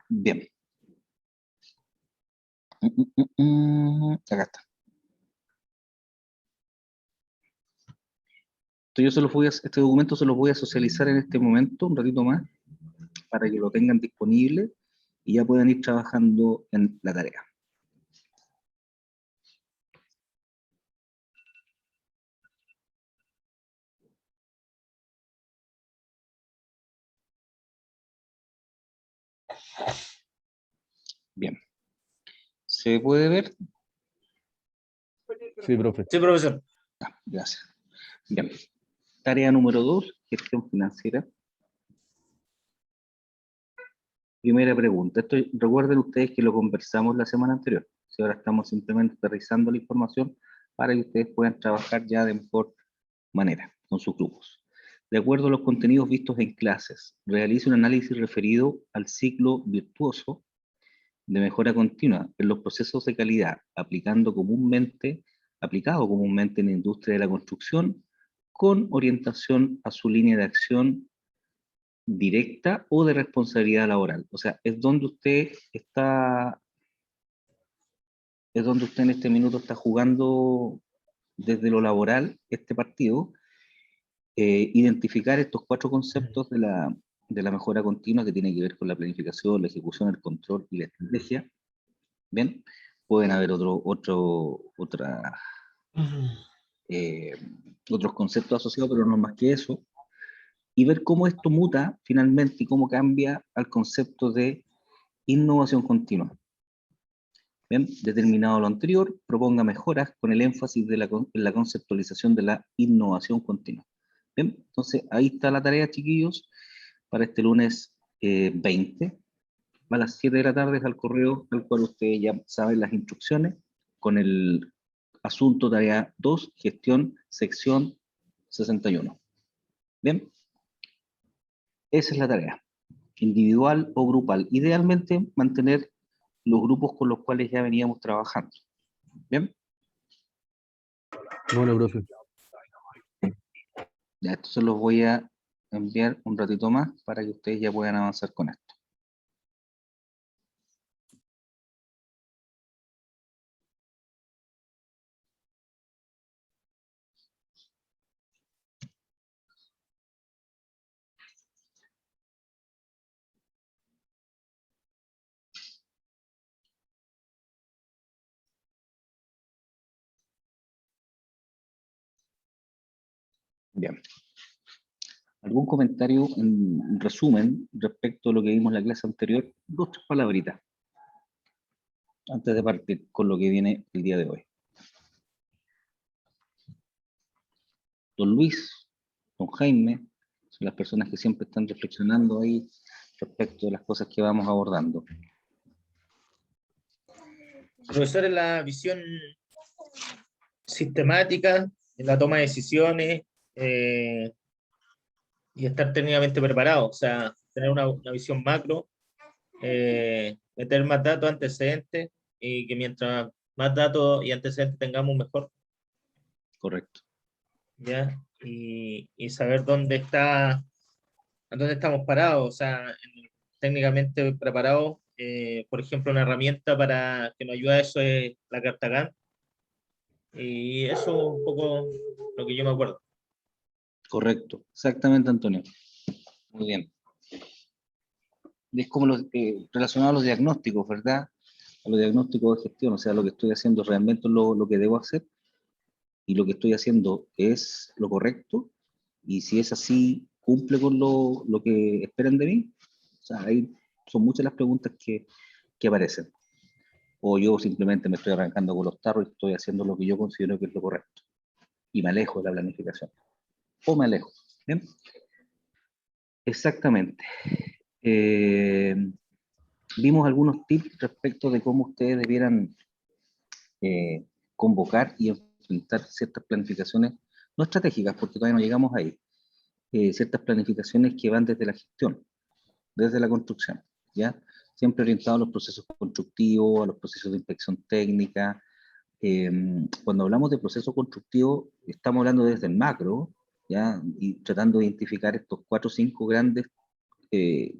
Bien. Acá está. Este documento se lo voy a socializar en este momento, un ratito más, para que lo tengan disponible y ya puedan ir trabajando en la tarea. Bien. ¿Se puede ver? Sí, profe. Sí, profesor. Gracias. Bien. Tarea número 2, gestión financiera. Primera pregunta. Recuerden ustedes que lo conversamos la semana anterior. Si ahora estamos simplemente aterrizando la información para que ustedes puedan trabajar ya de mejor manera con sus grupos. De acuerdo a los contenidos vistos en clases, realice un análisis referido al ciclo virtuoso de mejora continua en los procesos de calidad, aplicado comúnmente en la industria de la construcción, con orientación a su línea de acción directa o de responsabilidad laboral. O sea, es donde usted en este minuto está jugando desde lo laboral este partido, identificar estos 4 conceptos de la mejora continua que tiene que ver con la planificación, la ejecución, el control y la estrategia. Bien, pueden haber otros conceptos asociados, pero no más que eso, y ver cómo esto muta finalmente y cómo cambia al concepto de innovación continua. Bien, determinado lo anterior, proponga mejoras con el énfasis en la conceptualización de la innovación continua. Bien, entonces ahí está la tarea, chiquillos, para este lunes 20. A las 7 de la tarde al correo, al cual ustedes ya saben las instrucciones, con el asunto tarea 2, gestión, sección 61. Bien, esa es la tarea, individual o grupal. Idealmente mantener los grupos con los cuales ya veníamos trabajando. Bien. Bueno, profe. Ya, esto se los voy a enviar un ratito más para que ustedes ya puedan avanzar con esto. Bien. ¿Algún comentario en resumen respecto a lo que vimos en la clase anterior? 2 o 3 palabritas antes de partir con lo que viene el día de hoy. Don Luis, don Jaime, son las personas que siempre están reflexionando ahí respecto de las cosas que vamos abordando. Profesor, en la visión sistemática, en la toma de decisiones, y estar técnicamente preparado, o sea, tener una visión macro, meter más datos, antecedentes, y que mientras más datos y antecedentes tengamos, mejor. Correcto. ¿Ya? Y saber dónde estamos parados, o sea, técnicamente preparados. Por ejemplo, una herramienta para que nos ayude a eso es la carta Gantt, y eso es un poco lo que yo me acuerdo. Correcto, exactamente, Antonio. Muy bien. Es como relacionado a los diagnósticos, ¿verdad? A los diagnósticos de gestión, o sea, lo que estoy haciendo realmente es lo que debo hacer, y lo que estoy haciendo es lo correcto, y si es así, cumple con lo que esperan de mí. O sea, ahí son muchas las preguntas que aparecen. O yo simplemente me estoy arrancando con los tarros y estoy haciendo lo que yo considero que es lo correcto, y me alejo de la planificación. O me alejo. ¿Bien? Exactamente. Vimos algunos tips respecto de cómo ustedes debieran convocar y enfrentar ciertas planificaciones, no estratégicas, porque todavía no llegamos ahí, ciertas planificaciones que van desde la gestión, desde la construcción, ¿ya? Siempre orientado a los procesos constructivos, a los procesos de inspección técnica. Cuando hablamos de proceso constructivo, estamos hablando desde el macro, ¿ya? Y tratando de identificar estos 4 o 5 grandes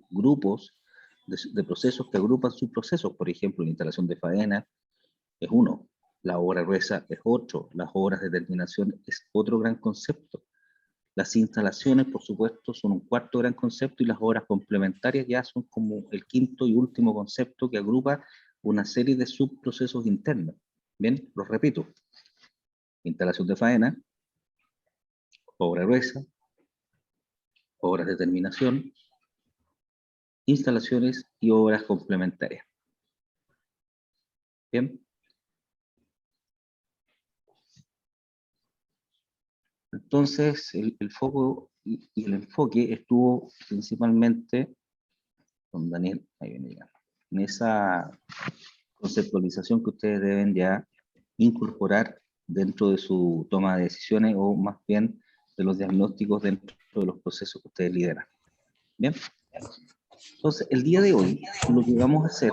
grupos de procesos que agrupan subprocesos. Por ejemplo, la instalación de faena es uno, la obra gruesa es otro, las obras de terminación es otro gran concepto. Las instalaciones, por supuesto, son un cuarto gran concepto y las obras complementarias ya son como el quinto y último concepto que agrupa una serie de subprocesos internos. Bien, los repito. Instalación de faena, obra gruesa, obras de terminación, instalaciones y obras complementarias. Bien. Entonces, el foco y el enfoque estuvo principalmente con Daniel, ahí viene ya, en esa conceptualización que ustedes deben ya incorporar dentro de su toma de decisiones o más bien de los diagnósticos dentro de los procesos que ustedes lideran. Bien. Entonces, el día de hoy, lo que vamos a hacer,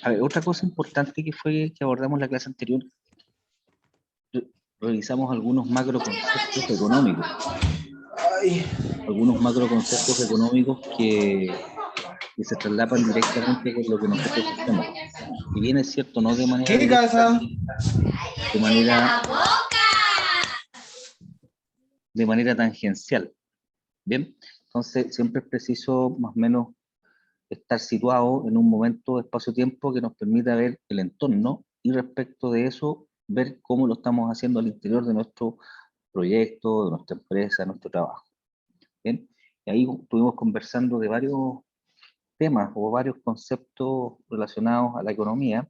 a ver, otra cosa importante que fue que abordamos en la clase anterior, revisamos algunos macroconceptos económicos. Algunos macroconceptos económicos que se traslapan directamente con lo que nosotros hacemos. Y bien es cierto, no de manera directa, de manera tangencial. Bien, entonces siempre es preciso más o menos estar situado en un momento de espacio-tiempo que nos permita ver el entorno y respecto de eso, ver cómo lo estamos haciendo al interior de nuestro proyecto, de nuestra empresa, de nuestro trabajo. Bien, y ahí estuvimos conversando de varios temas o varios conceptos relacionados a la economía.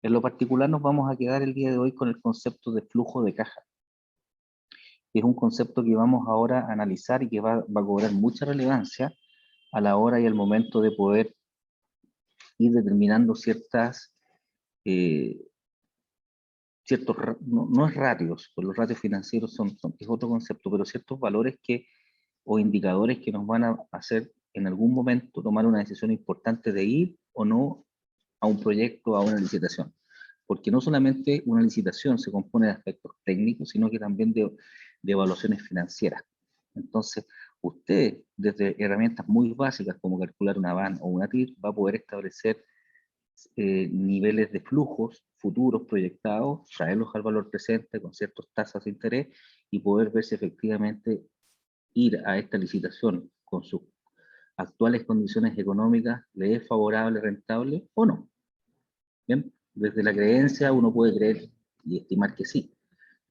En lo particular nos vamos a quedar el día de hoy con el concepto de flujo de caja. Es un concepto que vamos ahora a analizar y que va a cobrar mucha relevancia a la hora y al momento de poder ir determinando ciertos, no es ratios, pues los ratios financieros es otro concepto, pero ciertos valores o indicadores que nos van a hacer en algún momento tomar una decisión importante de ir o no a un proyecto, a una licitación. Porque no solamente una licitación se compone de aspectos técnicos, sino que también de evaluaciones financieras. Entonces, usted, desde herramientas muy básicas como calcular una VAN o una TIR, va a poder establecer niveles de flujos futuros proyectados, traerlos al valor presente con ciertas tasas de interés y poder ver si efectivamente ir a esta licitación con sus actuales condiciones económicas le es favorable, rentable o no. Bien, desde la creencia uno puede creer y estimar que sí,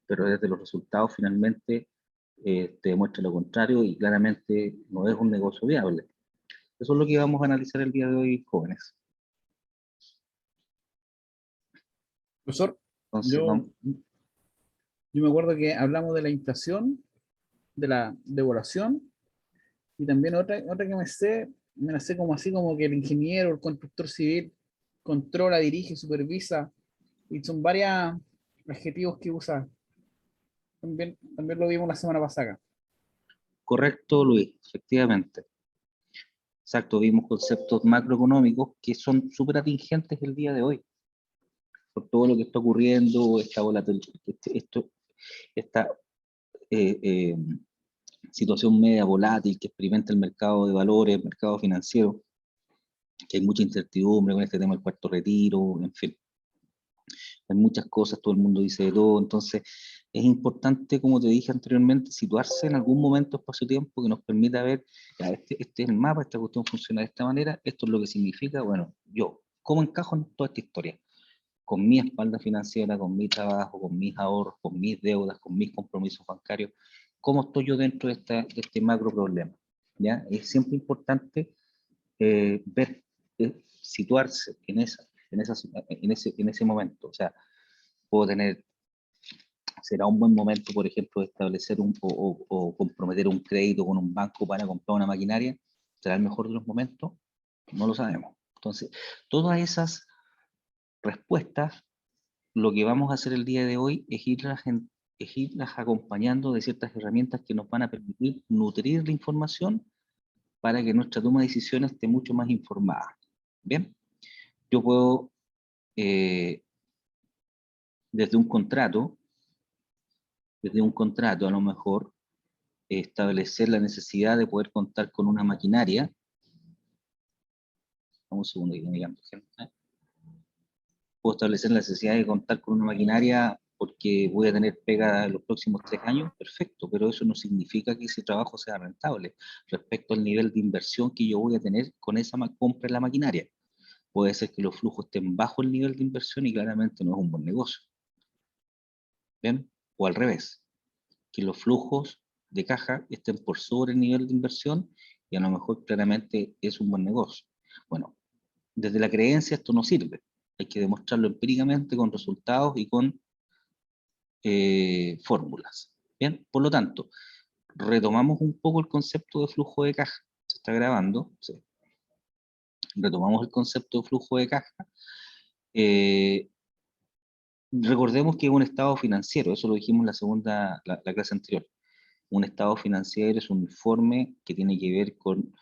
pero desde los resultados finalmente te demuestra lo contrario y claramente no es un negocio viable. Eso es lo que vamos a analizar el día de hoy, jóvenes. Profesor, Entonces, vamos. yo me acuerdo que hablamos de la inflación, de la devaluación, y también otra que me la sé como así, como que el ingeniero, el constructor civil, controla, dirige, supervisa, y son varios adjetivos que usa. También lo vimos la semana pasada. Correcto, Luis, efectivamente. Exacto, vimos conceptos macroeconómicos que son súper atingentes el día de hoy. Por todo lo que está ocurriendo, esta situación media volátil que experimenta el mercado de valores, el mercado financiero, que hay mucha incertidumbre con este tema del cuarto retiro, en fin. Hay muchas cosas, todo el mundo dice de todo, entonces es importante, como te dije anteriormente, situarse en algún momento espacio-tiempo que nos permita ver, ya, este es el mapa, esta cuestión funciona de esta manera, esto es lo que significa, bueno, yo, ¿cómo encajo en toda esta historia? Con mi espalda financiera, con mi trabajo, con mis ahorros, con mis deudas, con mis compromisos bancarios, ¿cómo estoy yo dentro de este macro problema? ¿Ya? Es siempre importante ver, situarse en ese momento. O sea, será un buen momento, por ejemplo, de establecer o comprometer un crédito con un banco para comprar una maquinaria. ¿Será el mejor de los momentos? No lo sabemos. Entonces, todas esas respuestas, lo que vamos a hacer el día de hoy es irlas acompañando de ciertas herramientas que nos van a permitir nutrir la información para que nuestra toma de decisiones esté mucho más informada. Bien, yo puedo, desde un contrato a lo mejor, establecer la necesidad de poder contar con una maquinaria Vamos un segundo, que viene llegando gente. Puedo establecer la necesidad de contar con una maquinaria porque voy a tener pega en los próximos 3 años, perfecto, pero eso no significa que ese trabajo sea rentable respecto al nivel de inversión que yo voy a tener con esa compra de la maquinaria. Puede ser que los flujos estén bajo el nivel de inversión y claramente no es un buen negocio. ¿Bien? O al revés, que los flujos de caja estén por sobre el nivel de inversión y a lo mejor claramente es un buen negocio. Bueno, desde la creencia esto no sirve. Hay que demostrarlo empíricamente con resultados y con fórmulas. Bien, por lo tanto, retomamos un poco el concepto de flujo de caja. ¿Se está grabando? Sí. Retomamos el concepto de flujo de caja. Recordemos que es un estado financiero, eso lo dijimos en la segunda, la clase anterior. Un estado financiero es un informe que tiene que ver con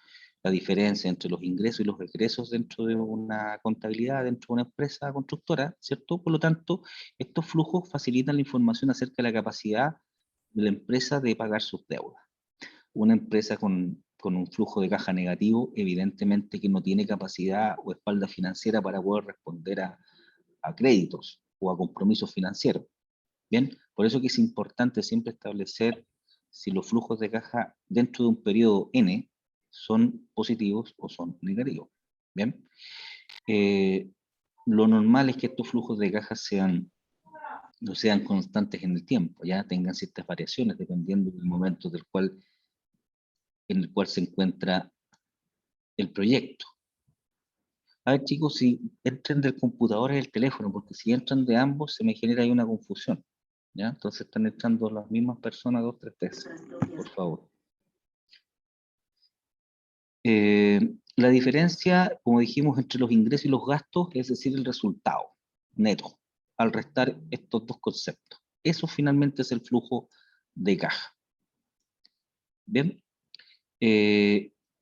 la diferencia entre los ingresos y los egresos dentro de una contabilidad, dentro de una empresa constructora, ¿cierto? Por lo tanto, estos flujos facilitan la información acerca de la capacidad de la empresa de pagar sus deudas. Una empresa con un flujo de caja negativo, evidentemente que no tiene capacidad o espalda financiera para poder responder a créditos o a compromisos financieros. Bien, por eso que es importante siempre establecer si los flujos de caja dentro de un periodo N son positivos o son negativos. Bien, lo normal es que estos flujos de caja no sean constantes en el tiempo, ya tengan ciertas variaciones dependiendo del momento en el cual se encuentra el proyecto. A ver, chicos, si entran del computador y del teléfono, porque si entran de ambos se me genera ahí una confusión. ¿Ya? Entonces están entrando las mismas personas 2, 3 veces, por favor. La diferencia, como dijimos, entre los ingresos y los gastos, es decir, el resultado neto, al restar estos dos conceptos. Eso finalmente es el flujo de caja. Bien,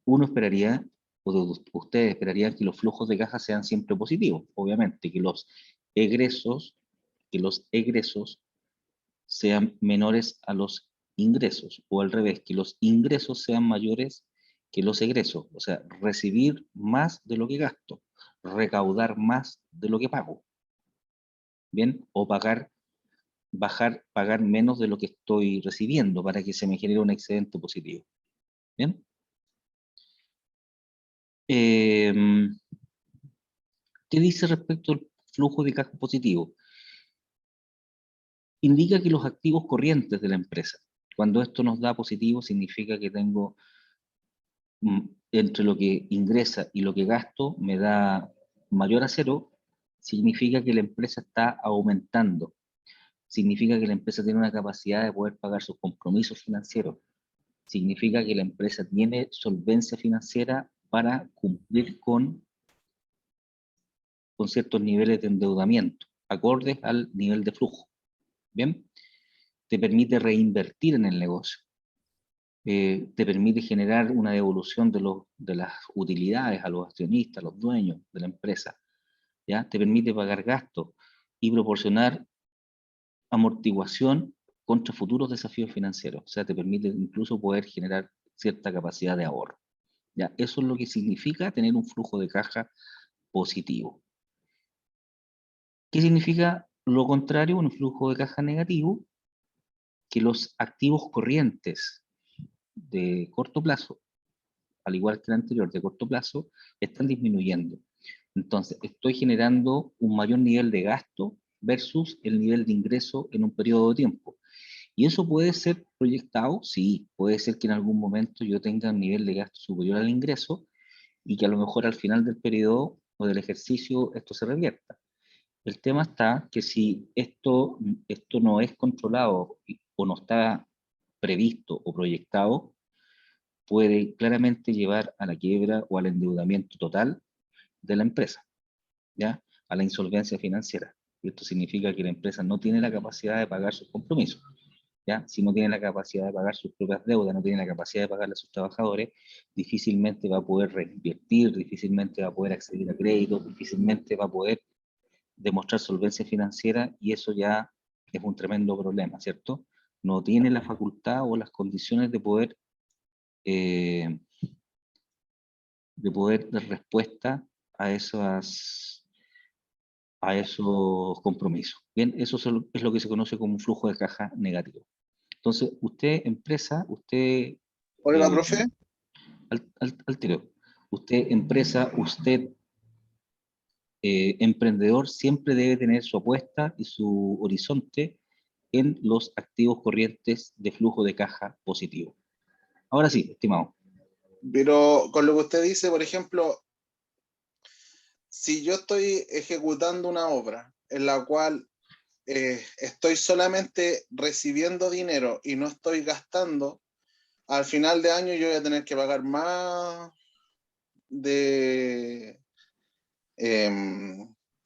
uno esperaría, o ustedes esperarían que los flujos de caja sean siempre positivos, obviamente, que los egresos sean menores a los ingresos, o al revés, que los ingresos sean mayores que los egresos, o sea, recibir más de lo que gasto, recaudar más de lo que pago, ¿bien? O pagar menos de lo que estoy recibiendo para que se me genere un excedente positivo, ¿bien? ¿Qué dice respecto al flujo de caja positivo? Indica que los activos corrientes de la empresa, cuando esto nos da positivo, significa que tengo entre lo que ingresa y lo que gasto, me da mayor a cero, significa que la empresa está aumentando. Significa que la empresa tiene una capacidad de poder pagar sus compromisos financieros. Significa que la empresa tiene solvencia financiera para cumplir con ciertos niveles de endeudamiento, acordes al nivel de flujo. ¿Bien? Te permite reinvertir en el negocio. Te permite generar una devolución de las utilidades a los accionistas, a los dueños de la empresa. ¿Ya? Te permite pagar gastos y proporcionar amortiguación contra futuros desafíos financieros. O sea, te permite incluso poder generar cierta capacidad de ahorro. ¿Ya? Eso es lo que significa tener un flujo de caja positivo. ¿Qué significa lo contrario? Un flujo de caja negativo, que los activos corrientes de corto plazo, al igual que el anterior de corto plazo, están disminuyendo. Entonces, estoy generando un mayor nivel de gasto versus el nivel de ingreso en un periodo de tiempo. ¿Y eso puede ser proyectado? Sí, puede ser que en algún momento yo tenga un nivel de gasto superior al ingreso y que a lo mejor al final del periodo o del ejercicio esto se revierta. El tema está que si esto no es controlado o no está previsto o proyectado, puede claramente llevar a la quiebra o al endeudamiento total de la empresa, ¿ya? A la insolvencia financiera. Y esto significa que la empresa no tiene la capacidad de pagar sus compromisos, ¿ya? Si no tiene la capacidad de pagar sus propias deudas, no tiene la capacidad de pagarle a sus trabajadores, difícilmente va a poder reinvertir, difícilmente va a poder acceder a créditos, difícilmente va a poder demostrar solvencia financiera, y eso ya es un tremendo problema, ¿cierto? No tiene la facultad o las condiciones de poder dar respuesta a esos compromisos. Bien, eso es lo que se conoce como un flujo de caja negativo. Entonces, usted, empresa, usted... Oiga, profe. Al tiro. Usted, empresa, usted, emprendedor, siempre debe tener su apuesta y su horizonte en los activos corrientes de flujo de caja positivo. Ahora sí, estimado. Pero con lo que usted dice, por ejemplo, si yo estoy ejecutando una obra en la cual estoy solamente recibiendo dinero y no estoy gastando, al final de año yo voy a tener que pagar más de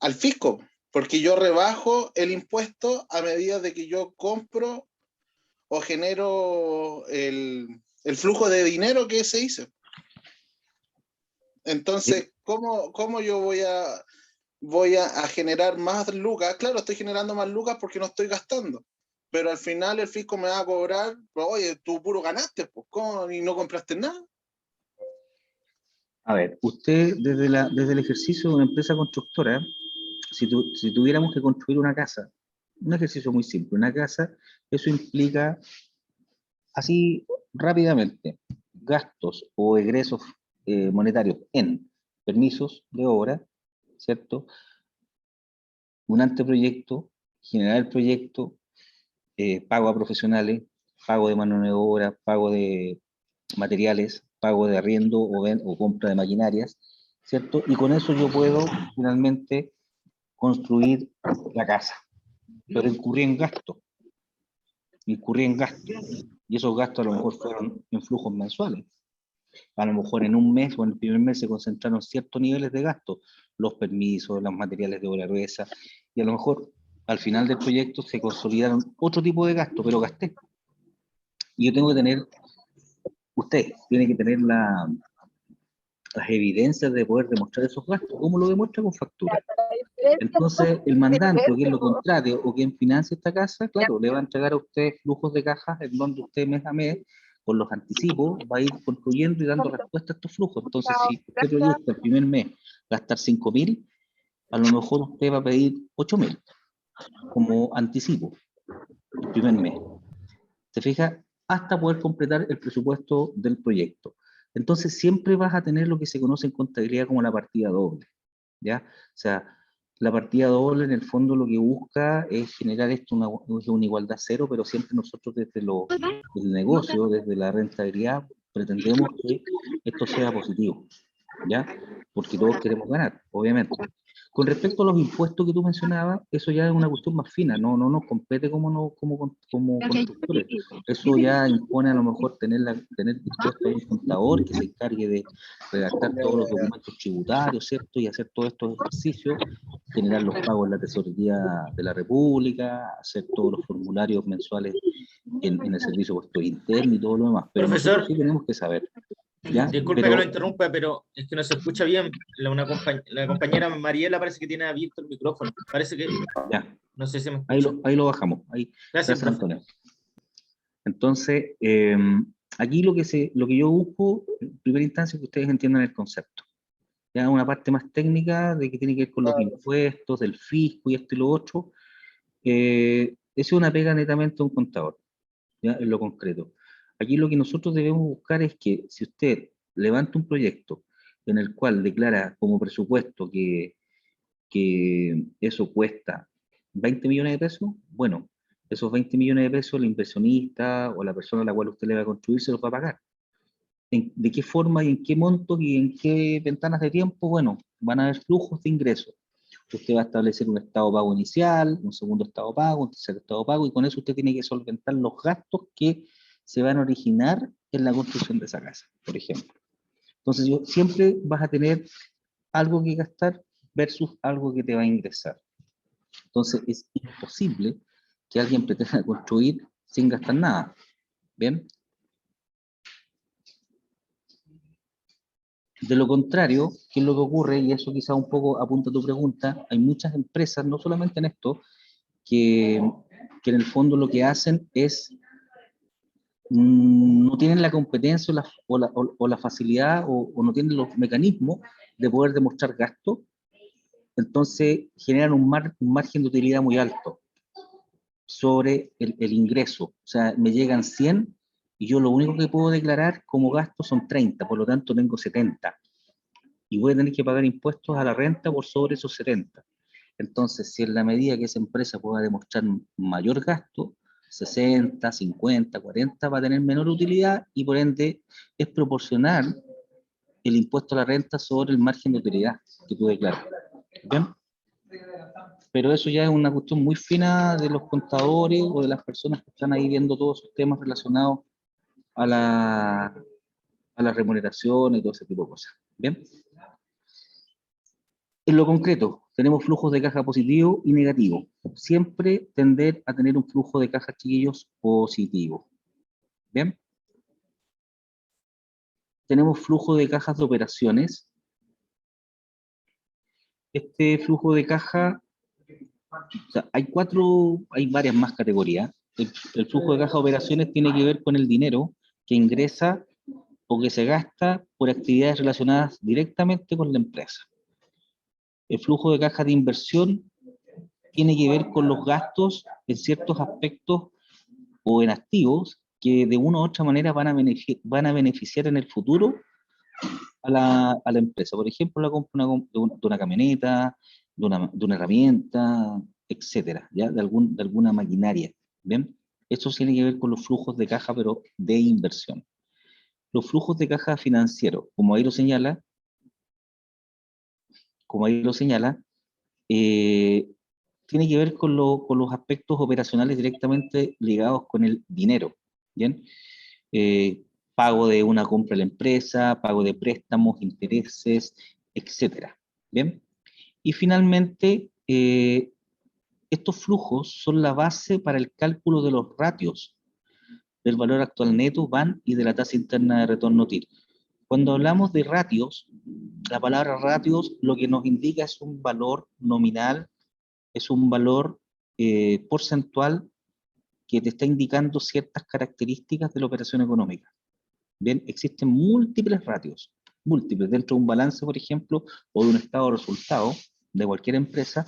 al fisco, porque yo rebajo el impuesto a medida de que yo compro o genero el flujo de dinero que se hizo. Entonces, ¿cómo yo voy a generar más lucas? Claro, estoy generando más lucas porque no estoy gastando, pero al final el fisco me va a cobrar, oye, tú puro ganaste, pues, ¿cómo? Y no compraste nada. A ver, usted desde el ejercicio de una empresa constructora, si tuviéramos que construir una casa, un ejercicio muy simple, una casa, eso implica, así rápidamente, gastos o egresos monetarios en permisos de obra, ¿cierto? Un anteproyecto, generar el proyecto, pago a profesionales, pago de mano de obra, pago de materiales, pago de arriendo o compra de maquinarias, ¿cierto? Y con eso yo puedo finalmente construir la casa. Pero incurrí en gastos. Y esos gastos a lo mejor fueron en flujos mensuales. A lo mejor en un mes o en el primer mes se concentraron ciertos niveles de gasto, los permisos, los materiales de obra gruesa, y a lo mejor al final del proyecto se consolidaron otro tipo de gasto, pero gasté. Y yo tengo que tener, usted tiene que tener las evidencias de poder demostrar esos gastos. ¿Cómo lo demuestra? Con factura. Entonces, el mandante, o quien lo contrate, o quien financia esta casa, claro, le va a entregar a usted flujos de cajas en donde usted mes a mes, con los anticipos, va a ir construyendo y dando respuesta a estos flujos. Entonces, si usted proyecta el primer mes gastar 5.000, a lo mejor usted va a pedir 8.000 como anticipo el primer mes. ¿Se fija? Hasta poder completar el presupuesto del proyecto. Entonces, siempre vas a tener lo que se conoce en contabilidad como la partida doble, ¿ya? O sea, la partida doble en el fondo lo que busca es generar esto una igualdad cero, pero siempre nosotros desde el negocio, desde la rentabilidad, pretendemos que esto sea positivo, ¿ya? Porque todos queremos ganar, obviamente. Con respecto a los impuestos que tú mencionabas, eso ya es una cuestión más fina, no nos compete como constructores. Eso ya impone a lo mejor tener dispuesto a un contador que se encargue de redactar todos los documentos tributarios, ¿cierto? Y hacer todos estos ejercicios, generar los pagos en la tesorería de la República, hacer todos los formularios mensuales en el servicio de puestos internos y todo lo demás. Pero Profesor, nosotros sí tenemos que saber. ¿Ya? Disculpe que lo interrumpa, pero es que no se escucha bien. La compañera Mariela parece que tiene abierto el micrófono. Parece que... Ya. No sé si me escucha. Ahí lo bajamos. Gracias, profe. Antonio. Entonces, aquí lo que yo busco, en primera instancia, es que ustedes entiendan el concepto. Ya una parte más técnica de que tiene que ver con los impuestos, del fisco y esto y lo otro. Eso es una pega netamente de un contador, ¿ya? En lo concreto. Aquí lo que nosotros debemos buscar es que si usted levanta un proyecto en el cual declara como presupuesto que eso cuesta 20 millones de pesos, bueno, esos 20 millones de pesos el inversionista o la persona a la cual usted le va a construir se los va a pagar. ¿De qué forma y en qué montos y en qué ventanas de tiempo? Bueno, van a haber flujos de ingresos. Usted va a establecer un estado pago inicial, un segundo estado pago, un tercer estado pago, y con eso usted tiene que solventar los gastos que se van a originar en la construcción de esa casa, por ejemplo. Entonces, siempre vas a tener algo que gastar versus algo que te va a ingresar. Entonces, es imposible que alguien pretenda construir sin gastar nada. ¿Bien? De lo contrario, ¿qué es lo que ocurre? Y eso quizá un poco apunta a tu pregunta, hay muchas empresas, no solamente en esto, que en el fondo lo que hacen es, no tienen la competencia o la facilidad o no tienen los mecanismos de poder demostrar gasto, entonces generan un margen de utilidad muy alto sobre el ingreso. O sea, me llegan 100 y yo lo único que puedo declarar como gasto son 30, por lo tanto tengo 70. Y voy a tener que pagar impuestos a la renta por sobre esos 70. Entonces, si en la medida que esa empresa pueda demostrar mayor gasto, 60, 50, 40, va a tener menor utilidad y por ende es proporcional el impuesto a la renta sobre el margen de utilidad que tú declaras. ¿Bien? Pero eso ya es una cuestión muy fina de los contadores o de las personas que están ahí viendo todos esos temas relacionados a la remuneración y todo ese tipo de cosas. ¿Bien? En lo concreto, tenemos flujos de caja positivo y negativo. Siempre tender a tener un flujo de caja, chiquillos, positivo. ¿Bien? Tenemos flujo de cajas de operaciones. Este flujo de caja, o sea, hay varias más categorías. El flujo de caja de operaciones tiene que ver con el dinero que ingresa o que se gasta por actividades relacionadas directamente con la empresa. El flujo de caja de inversión tiene que ver con los gastos en ciertos aspectos o en activos que de una u otra manera van a beneficiar en el futuro a la empresa. Por ejemplo, la compra de una camioneta, de una herramienta, etcétera, ¿ya? De alguna maquinaria. ¿Bien? Esto tiene que ver con los flujos de caja, pero de inversión. Los flujos de caja financieros, como ahí lo señala, tiene que ver con los aspectos operacionales directamente ligados con el dinero, ¿bien? Pago de una compra a la empresa, pago de préstamos, intereses, etcétera, ¿bien? Y finalmente, estos flujos son la base para el cálculo de los ratios del valor actual neto, VAN, y de la tasa interna de retorno TIR. Cuando hablamos de ratios, la palabra ratios lo que nos indica es un valor nominal, es un valor porcentual que te está indicando ciertas características de la operación económica. Bien, existen múltiples ratios, múltiples. Dentro de un balance, por ejemplo, o de un estado de resultado de cualquier empresa,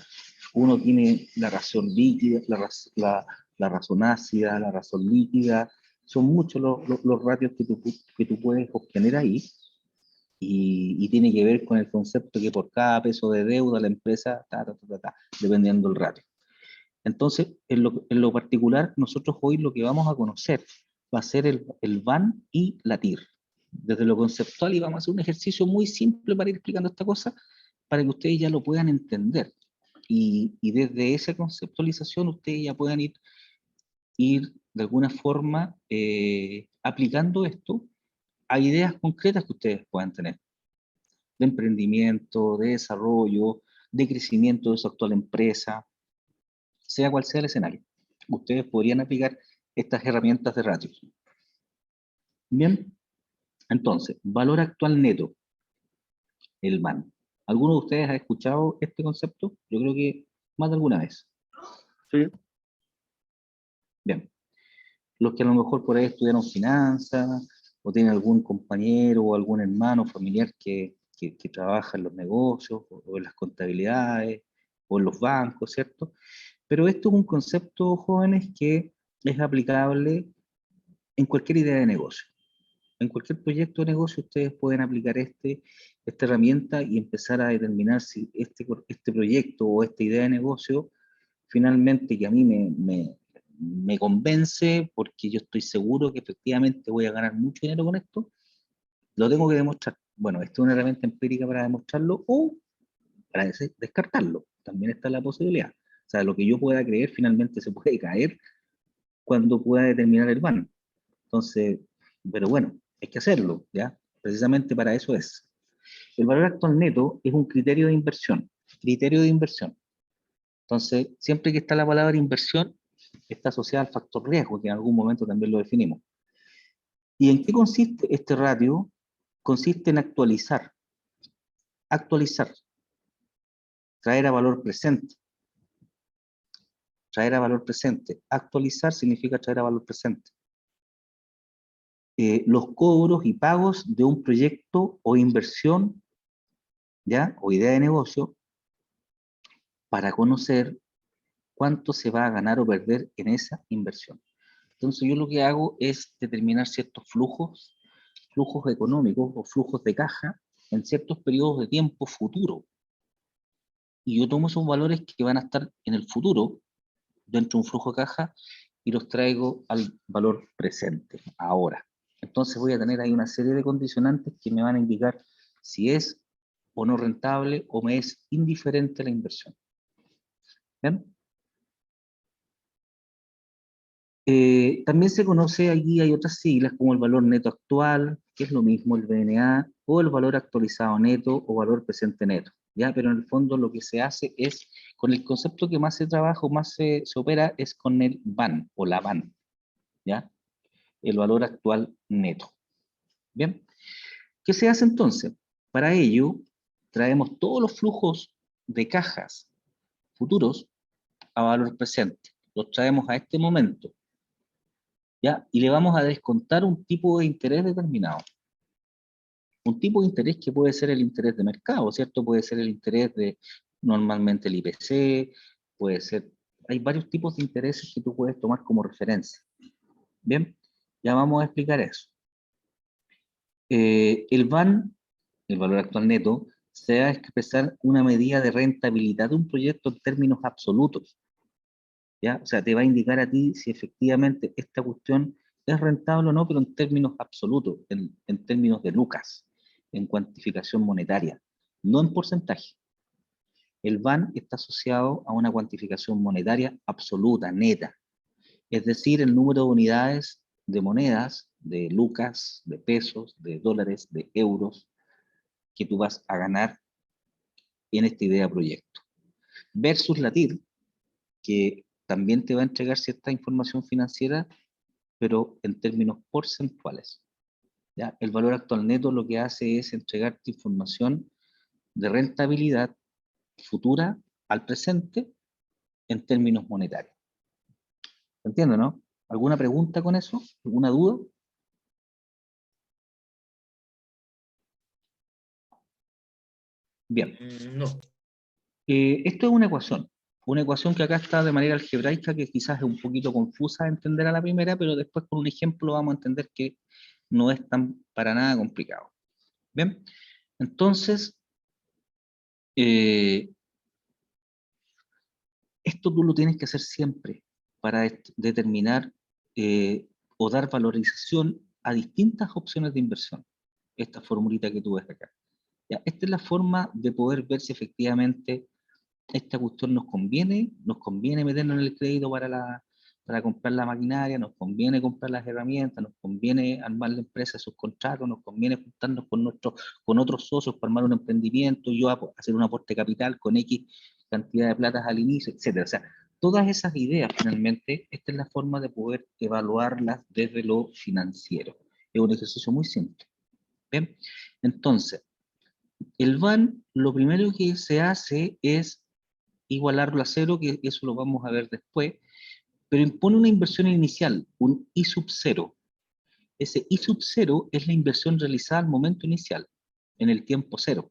uno tiene la razón líquida, la razón ácida, la razón líquida. Son muchos los ratios que tú puedes obtener ahí, y tiene que ver con el concepto que por cada peso de deuda la empresa, dependiendo del ratio. Entonces, en lo particular, nosotros hoy lo que vamos a conocer va a ser el VAN y la TIR. Desde lo conceptual, y vamos a hacer un ejercicio muy simple para ir explicando esta cosa, para que ustedes ya lo puedan entender. Y desde esa conceptualización, ustedes ya puedan ir de alguna forma aplicando esto a ideas concretas que ustedes puedan tener, de emprendimiento, de desarrollo, de crecimiento de su actual empresa, sea cual sea el escenario. Ustedes podrían aplicar estas herramientas de ratios. Bien, entonces, valor actual neto, el VAN. ¿Alguno de ustedes ha escuchado este concepto? Yo creo que más de alguna vez. Sí. Bien. Los que a lo mejor por ahí estudiaron finanzas, o tienen algún compañero o algún hermano familiar que trabaja en los negocios, o en las contabilidades, o en los bancos, ¿cierto? Pero esto es un concepto, jóvenes, que es aplicable en cualquier idea de negocio. En cualquier proyecto de negocio ustedes pueden aplicar esta herramienta y empezar a determinar si este proyecto o esta idea de negocio finalmente, que a mí me convence porque yo estoy seguro que efectivamente voy a ganar mucho dinero con esto, lo tengo que demostrar. Bueno, esto es una herramienta empírica para demostrarlo o para descartarlo. También está la posibilidad. O sea, lo que yo pueda creer finalmente se puede caer cuando pueda determinar el VAN. Entonces, pero bueno, hay que hacerlo, ¿ya? Precisamente para eso es. El valor actual neto es un criterio de inversión. Criterio de inversión. Entonces, siempre que está la palabra inversión, está asociada al factor riesgo, que en algún momento también lo definimos. ¿Y en qué consiste este ratio? Consiste en actualizar, traer a valor presente. Traer a valor presente. Actualizar significa traer a valor presente. Los cobros y pagos de un proyecto o inversión ¿ya? O idea de negocio, para conocer cuánto se va a ganar o perder en esa inversión. Entonces yo lo que hago es determinar ciertos flujos económicos o flujos de caja en ciertos periodos de tiempo futuro. Y yo tomo esos valores que van a estar en el futuro, dentro de un flujo de caja, y los traigo al valor presente, ahora. Entonces voy a tener ahí una serie de condicionantes que me van a indicar si es o no rentable o me es indiferente la inversión. ¿Bien? También se conoce, allí hay otras siglas como el valor neto actual, que es lo mismo el VNA, o el valor actualizado neto o valor presente neto, ¿ya? Pero en el fondo lo que se hace es, con el concepto que más se trabaja o más se opera, es con el VAN o la VAN, ¿ya? El valor actual neto. ¿Bien? ¿Qué se hace entonces? Para ello, traemos todos los flujos de cajas futuros a valor presente. Los traemos a este momento, ¿ya? Y le vamos a descontar un tipo de interés determinado. Un tipo de interés que puede ser el interés de mercado, ¿cierto? Puede ser el interés de, normalmente el IPC, puede ser, hay varios tipos de intereses que tú puedes tomar como referencia. Bien, ya vamos a explicar eso. El VAN, el valor actual neto, se va a expresar una medida de rentabilidad de un proyecto en términos absolutos. ¿Ya? O sea, te va a indicar a ti si efectivamente esta cuestión es rentable o no, pero en términos absolutos, en términos de lucas, en cuantificación monetaria, no en porcentaje. El VAN está asociado a una cuantificación monetaria absoluta, neta, es decir, el número de unidades de monedas, de lucas, de pesos, de dólares, de euros, que tú vas a ganar en esta idea proyecto. Versus la TIR, que también te va a entregar cierta información financiera, pero en términos porcentuales. ¿Ya? El valor actual neto lo que hace es entregarte información de rentabilidad futura al presente en términos monetarios. ¿Se entiende, no? ¿Alguna pregunta con eso? ¿Alguna duda? Bien. No. Esto es una ecuación que acá está de manera algebraica, que quizás es un poquito confusa de entender a la primera, pero después con un ejemplo vamos a entender que no es tan para nada complicado. Bien, entonces, esto tú lo tienes que hacer siempre para determinar o dar valorización a distintas opciones de inversión. Esta formulita que tú ves acá. ¿Ya? Esta es la forma de poder ver si efectivamente esta cuestión nos conviene meternos en el crédito para comprar la maquinaria, nos conviene comprar las herramientas, nos conviene armar la empresa, sus contratos, nos conviene juntarnos con otros socios para armar un emprendimiento, yo hacer un aporte capital con X cantidad de plata al inicio, etcétera. O sea, todas esas ideas finalmente, esta es la forma de poder evaluarlas desde lo financiero. Es un ejercicio muy simple. ¿Bien? Entonces, el VAN, lo primero que se hace es igualarlo a cero, que eso lo vamos a ver después, pero impone una inversión inicial, un I sub cero. Ese I sub cero es la inversión realizada al momento inicial, en el tiempo cero.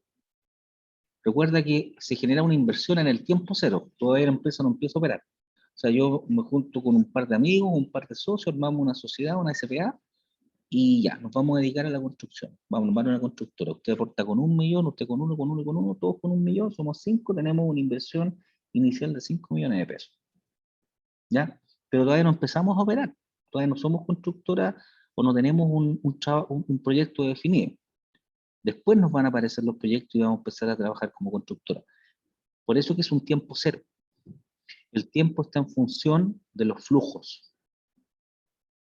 Recuerda que se genera una inversión en el tiempo cero, todavía la empresa no empieza a operar. O sea, yo me junto con un par de amigos, un par de socios, armamos una sociedad, una SPA, y ya, nos vamos a dedicar a la construcción. Vamos a armar una constructora. Usted aporta con 1 millón, usted con uno, todos con 1 millón, somos 5, tenemos una inversión inicial de 5 millones de pesos. ¿Ya? Pero todavía no empezamos a operar. Todavía no somos constructora o no tenemos un proyecto definido. Después nos van a aparecer los proyectos y vamos a empezar a trabajar como constructora. Por eso que es un tiempo cero. El tiempo está en función de los flujos.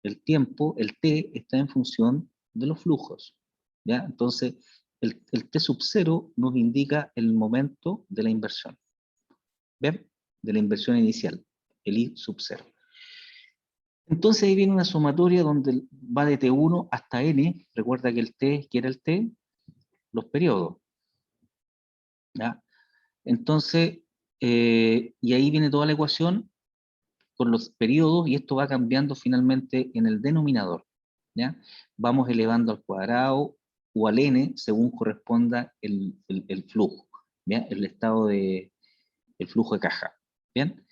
El tiempo, el T, está en función de los flujos. ¿Ya? Entonces, el T sub cero nos indica el momento de la inversión. ¿Ven? De la inversión inicial, el I sub cero. Entonces ahí viene una sumatoria donde va de T1 hasta N. Recuerda que el T, ¿qué era el T? Los periodos. ¿Ya? Entonces, y ahí viene toda la ecuación con los periodos, y esto va cambiando finalmente en el denominador. ¿Ya? Vamos elevando al cuadrado o al N, según corresponda el flujo, ¿bien? El estado de, el flujo de caja, ¿bien?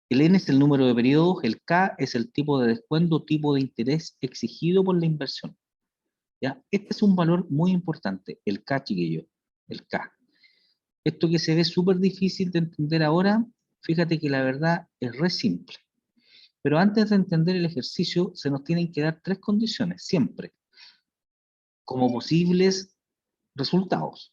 El N es el número de periodos, el K es el tipo de descuento, tipo de interés exigido por la inversión, ¿ya? Este es un valor muy importante, el K, chiquillo, el K. Esto que se ve súper difícil de entender ahora, fíjate que la verdad es re simple. Pero antes de entender el ejercicio, se nos tienen que dar tres condiciones, siempre, como posibles resultados.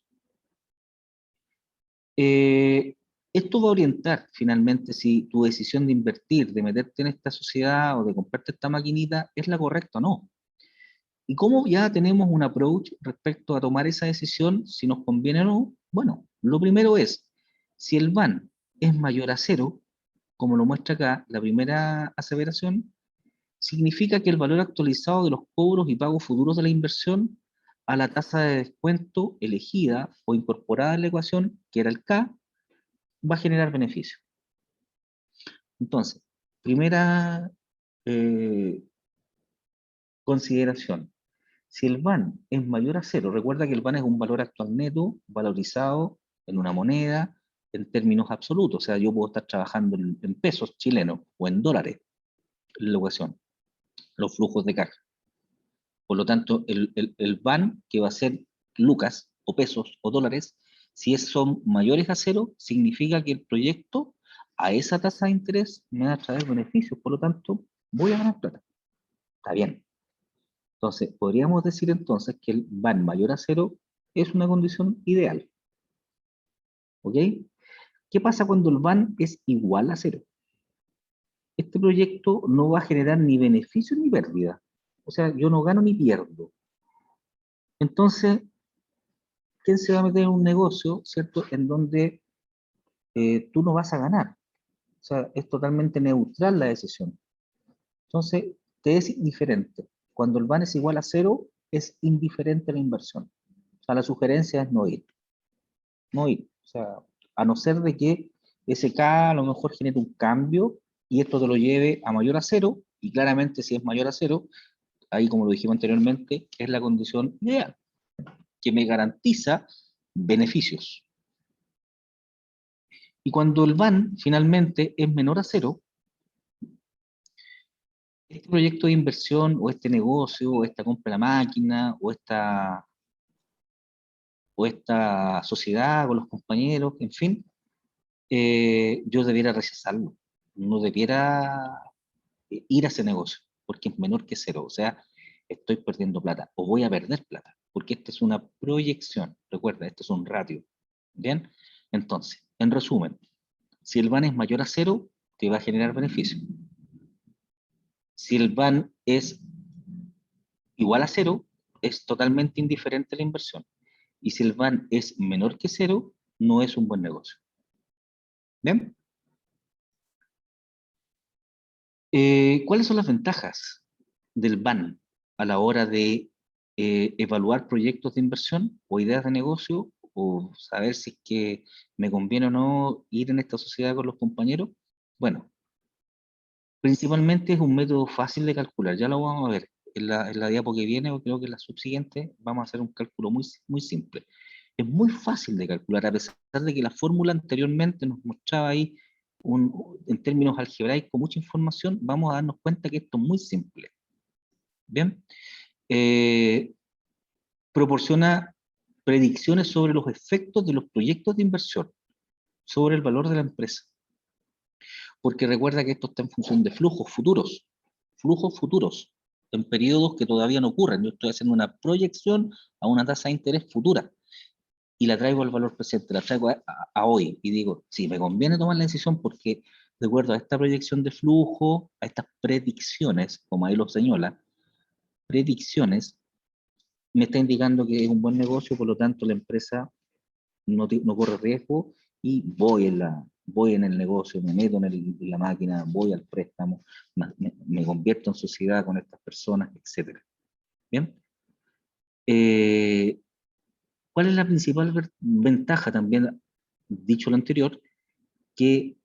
Esto va a orientar finalmente si tu decisión de invertir, de meterte en esta sociedad o de comprarte esta maquinita es la correcta o no. Y como ya tenemos un approach respecto a tomar esa decisión, si nos conviene o no, bueno, lo primero es, si el VAN es mayor a 0, como lo muestra acá la primera aseveración, significa que el valor actualizado de los cobros y pagos futuros de la inversión a la tasa de descuento elegida o incorporada en la ecuación, que era el K, va a generar beneficio. Entonces, primera consideración. Si el VAN es mayor a 0, recuerda que el VAN es un valor actual neto valorizado en una moneda en términos absolutos. O sea, yo puedo estar trabajando en pesos chilenos o en dólares en la ecuación, los flujos de caja. Por lo tanto, el VAN, que va a ser lucas o pesos o dólares, si son mayores a 0, significa que el proyecto a esa tasa de interés me va a traer beneficios. Por lo tanto, voy a ganar plata. Está bien. Entonces, podríamos decir entonces que el VAN mayor a 0 es una condición ideal. ¿Ok? ¿Qué pasa cuando el VAN es igual a 0? Este proyecto no va a generar ni beneficio ni pérdida. O sea, yo no gano ni pierdo. Entonces, ¿quién se va a meter en un negocio, cierto, en donde tú no vas a ganar? O sea, es totalmente neutral la decisión. Entonces, te es indiferente. Cuando el VAN es igual a 0, es indiferente la inversión. O sea, la sugerencia es no ir. No ir. O sea, a no ser de que ese K a lo mejor genere un cambio y esto te lo lleve a mayor a 0, y claramente si es mayor a 0, ahí como lo dijimos anteriormente, es la condición ideal, que me garantiza beneficios. Y cuando el VAN finalmente es menor a 0, este proyecto de inversión o este negocio o esta compra de la máquina o esta sociedad con los compañeros, en fin, yo debiera rechazarlo. No debiera ir a ese negocio porque es menor que 0. O sea, estoy perdiendo plata o voy a perder plata porque esta es una proyección. Recuerda, esto es un ratio. ¿Bien? Entonces, en resumen, si el VAN es mayor a 0, te va a generar beneficio. Si el VAN es igual a 0, es totalmente indiferente a la inversión. Y si el VAN es menor que 0, no es un buen negocio. ¿Bien? ¿Cuáles son las ventajas del VAN a la hora de evaluar proyectos de inversión o ideas de negocio o saber si es que me conviene o no ir en esta sociedad con los compañeros? Bueno, principalmente es un método fácil de calcular, ya lo vamos a ver en la diapo que viene, o creo que en la subsiguiente, vamos a hacer un cálculo muy, muy simple. Es muy fácil de calcular, a pesar de que la fórmula anteriormente nos mostraba ahí, en términos algebraicos, mucha información, vamos a darnos cuenta que esto es muy simple. Bien, proporciona predicciones sobre los efectos de los proyectos de inversión, sobre el valor de la empresa. Porque recuerda que esto está en función de flujos futuros, en periodos que todavía no ocurren. Yo estoy haciendo una proyección a una tasa de interés futura y la traigo al valor presente, la traigo a hoy y digo, sí, me conviene tomar la decisión porque de acuerdo a esta proyección de flujo, a estas predicciones, como ahí lo señala, predicciones, me está indicando que es un buen negocio, por lo tanto la empresa no corre riesgo y voy en el negocio, me meto en la máquina, voy al préstamo, me convierto en sociedad con estas personas, etc. ¿Bien? ¿Cuál es la principal ventaja también, dicho lo anterior? Que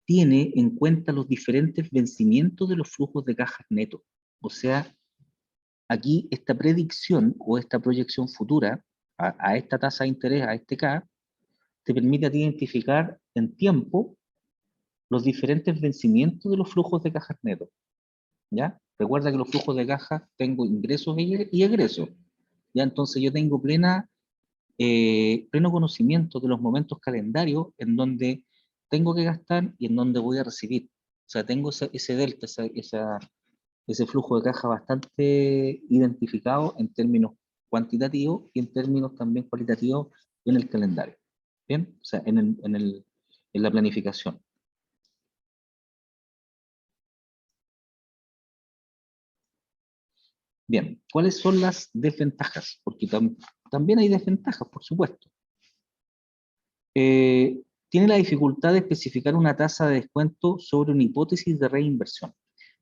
tiene en cuenta los diferentes vencimientos de los flujos de cajas netos. O sea, aquí esta predicción o esta proyección futura a esta tasa de interés, a este K, te permite a ti identificar en tiempo los diferentes vencimientos de los flujos de caja netos. ¿Ya? Recuerda que los flujos de caja tengo ingresos y egresos. ¿Ya? Entonces yo tengo pleno conocimiento de los momentos calendarios en donde tengo que gastar y en donde voy a recibir. O sea, tengo ese delta, ese flujo de caja bastante identificado en términos cuantitativos y en términos también cualitativos en el calendario. ¿Bien? O sea, en la planificación. Bien, ¿cuáles son las desventajas? Porque también hay desventajas, por supuesto. Tiene la dificultad de especificar una tasa de descuento sobre una hipótesis de reinversión. O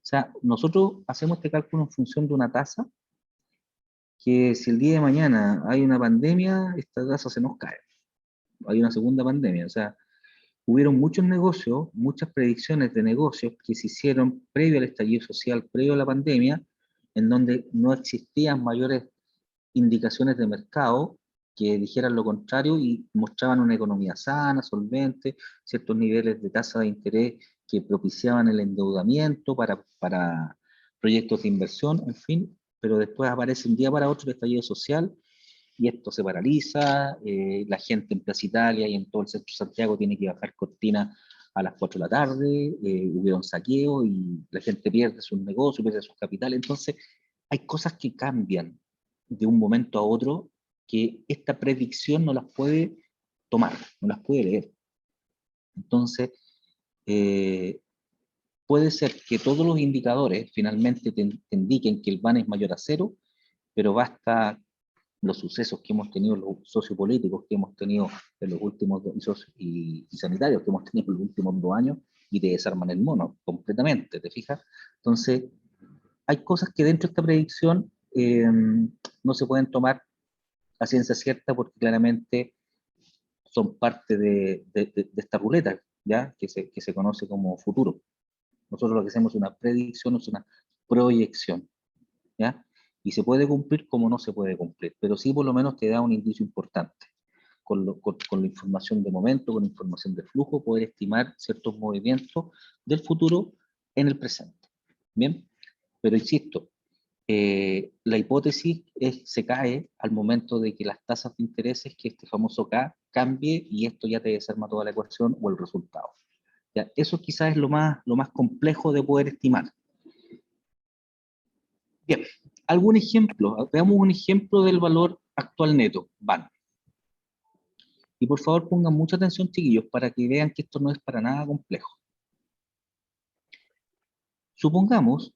sea, nosotros hacemos este cálculo en función de una tasa que si el día de mañana hay una pandemia, esta tasa se nos cae. Hay una segunda pandemia. O sea, hubieron muchos negocios, muchas predicciones de negocios que se hicieron previo al estallido social, previo a la pandemia, en donde no existían mayores indicaciones de mercado que dijeran lo contrario y mostraban una economía sana, solvente, ciertos niveles de tasa de interés que propiciaban el endeudamiento para proyectos de inversión, en fin, pero después aparece un día para otro el estallido social y esto se paraliza, la gente en Plaza Italia y en todo el centro de Santiago tiene que bajar cortina a las 4 de la tarde, hubieron saqueos y la gente pierde sus negocios, pierde sus capitales, entonces hay cosas que cambian de un momento a otro que esta predicción no las puede tomar, no las puede leer. Entonces, puede ser que todos los indicadores finalmente te indiquen que el BAN es mayor a 0, pero basta los sucesos que hemos tenido, los sociopolíticos que hemos tenido en los últimos y sanitarios que hemos tenido en los últimos 2 años, y te desarman el mono completamente, ¿te fijas? Entonces, hay cosas que dentro de esta predicción no se pueden tomar a ciencia cierta porque claramente son parte de esta ruleta, ¿ya? Que se conoce como futuro. Nosotros lo que hacemos es una predicción, es una proyección, ¿ya? Y se puede cumplir como no se puede cumplir, pero sí por lo menos te da un indicio importante. Con la información de momento, con la información de flujo, poder estimar ciertos movimientos del futuro en el presente. ¿Bien? Pero insisto, la hipótesis se cae al momento de que las tasas de intereses, que este famoso K, cambie y esto ya te desarma toda la ecuación o el resultado. ¿Ya? Eso quizás es lo más complejo de poder estimar. Bien, algún ejemplo, veamos un ejemplo del valor actual neto, BAN. Y por favor pongan mucha atención, chiquillos, para que vean que esto no es para nada complejo. Supongamos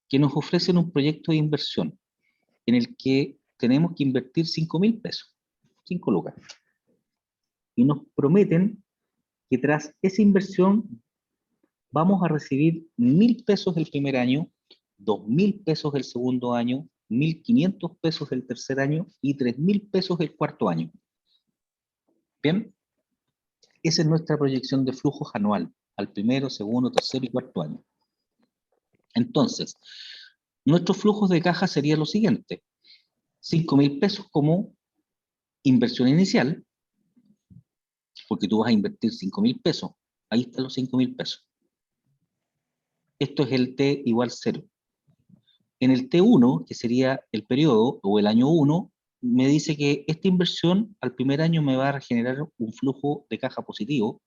que nos ofrecen un proyecto de inversión en el que tenemos que invertir 5.000 pesos, 5 lucas. Y nos prometen que tras esa inversión vamos a recibir 1.000 pesos el primer año, 2.000 pesos el segundo año, 1.500 pesos el tercer año y 3.000 pesos el cuarto año. Bien, esa es nuestra proyección de flujos anual, al primero, segundo, tercer y cuarto año. Entonces, nuestros flujos de caja sería lo siguiente: 5.000 pesos como inversión inicial, porque tú vas a invertir 5.000 pesos, ahí están los 5.000 pesos. Esto es el T igual 0. En el T1, que sería el periodo o el año 1, me dice que esta inversión al primer año me va a generar un flujo de caja positivo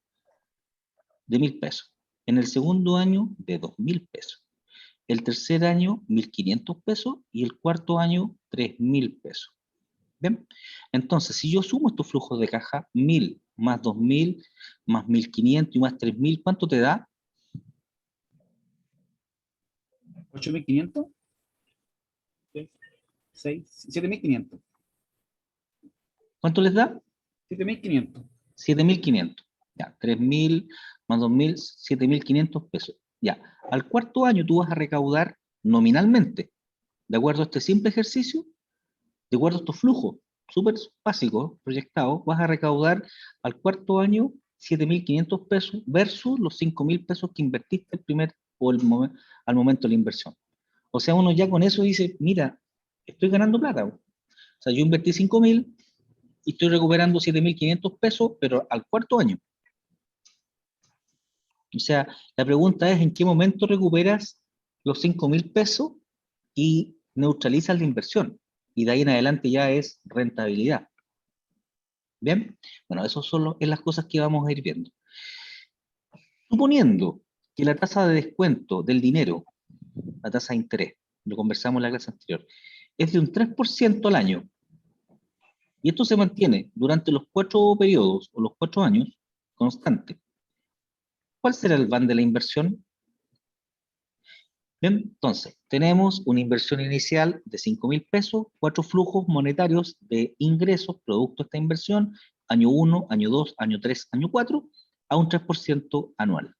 de 1.000 pesos. En el segundo año, de 2.000 pesos. El tercer año, 1.500 pesos. Y el cuarto año, 3.000 pesos. ¿Bien? Entonces, si yo sumo estos flujos de caja, 1.000 más 2.000 más 1.500 y más 3.000, ¿cuánto te da? 8.500. 7.500. ¿Cuánto les da? 7.500. 7.500. Ya, 3.000 más 2.000, 7.500 pesos. Ya, al cuarto año tú vas a recaudar nominalmente, de acuerdo a este simple ejercicio, de acuerdo a estos flujos súper básicos, proyectados, vas a recaudar al cuarto año 7.500 pesos versus los 5.000 pesos que invertiste al momento de la inversión. O sea, uno ya con eso dice, mira, estoy ganando plata. O sea, yo invertí 5.000 y estoy recuperando 7.500 pesos, pero al cuarto año. O sea, la pregunta es, ¿en qué momento recuperas los 5.000 pesos y neutralizas la inversión? Y de ahí en adelante ya es rentabilidad. ¿Bien? Bueno, eso son las cosas que vamos a ir viendo. Suponiendo que la tasa de descuento del dinero, la tasa de interés, lo conversamos en la clase anterior, es de un 3% al año, y esto se mantiene durante los 4 periodos o los 4 años constante, ¿cuál será el van de la inversión? Bien, entonces, tenemos una inversión inicial de 5.000 pesos, 4 flujos monetarios de ingresos producto de esta inversión, año 1, año 2, año 3, año 4, a un 3% anual.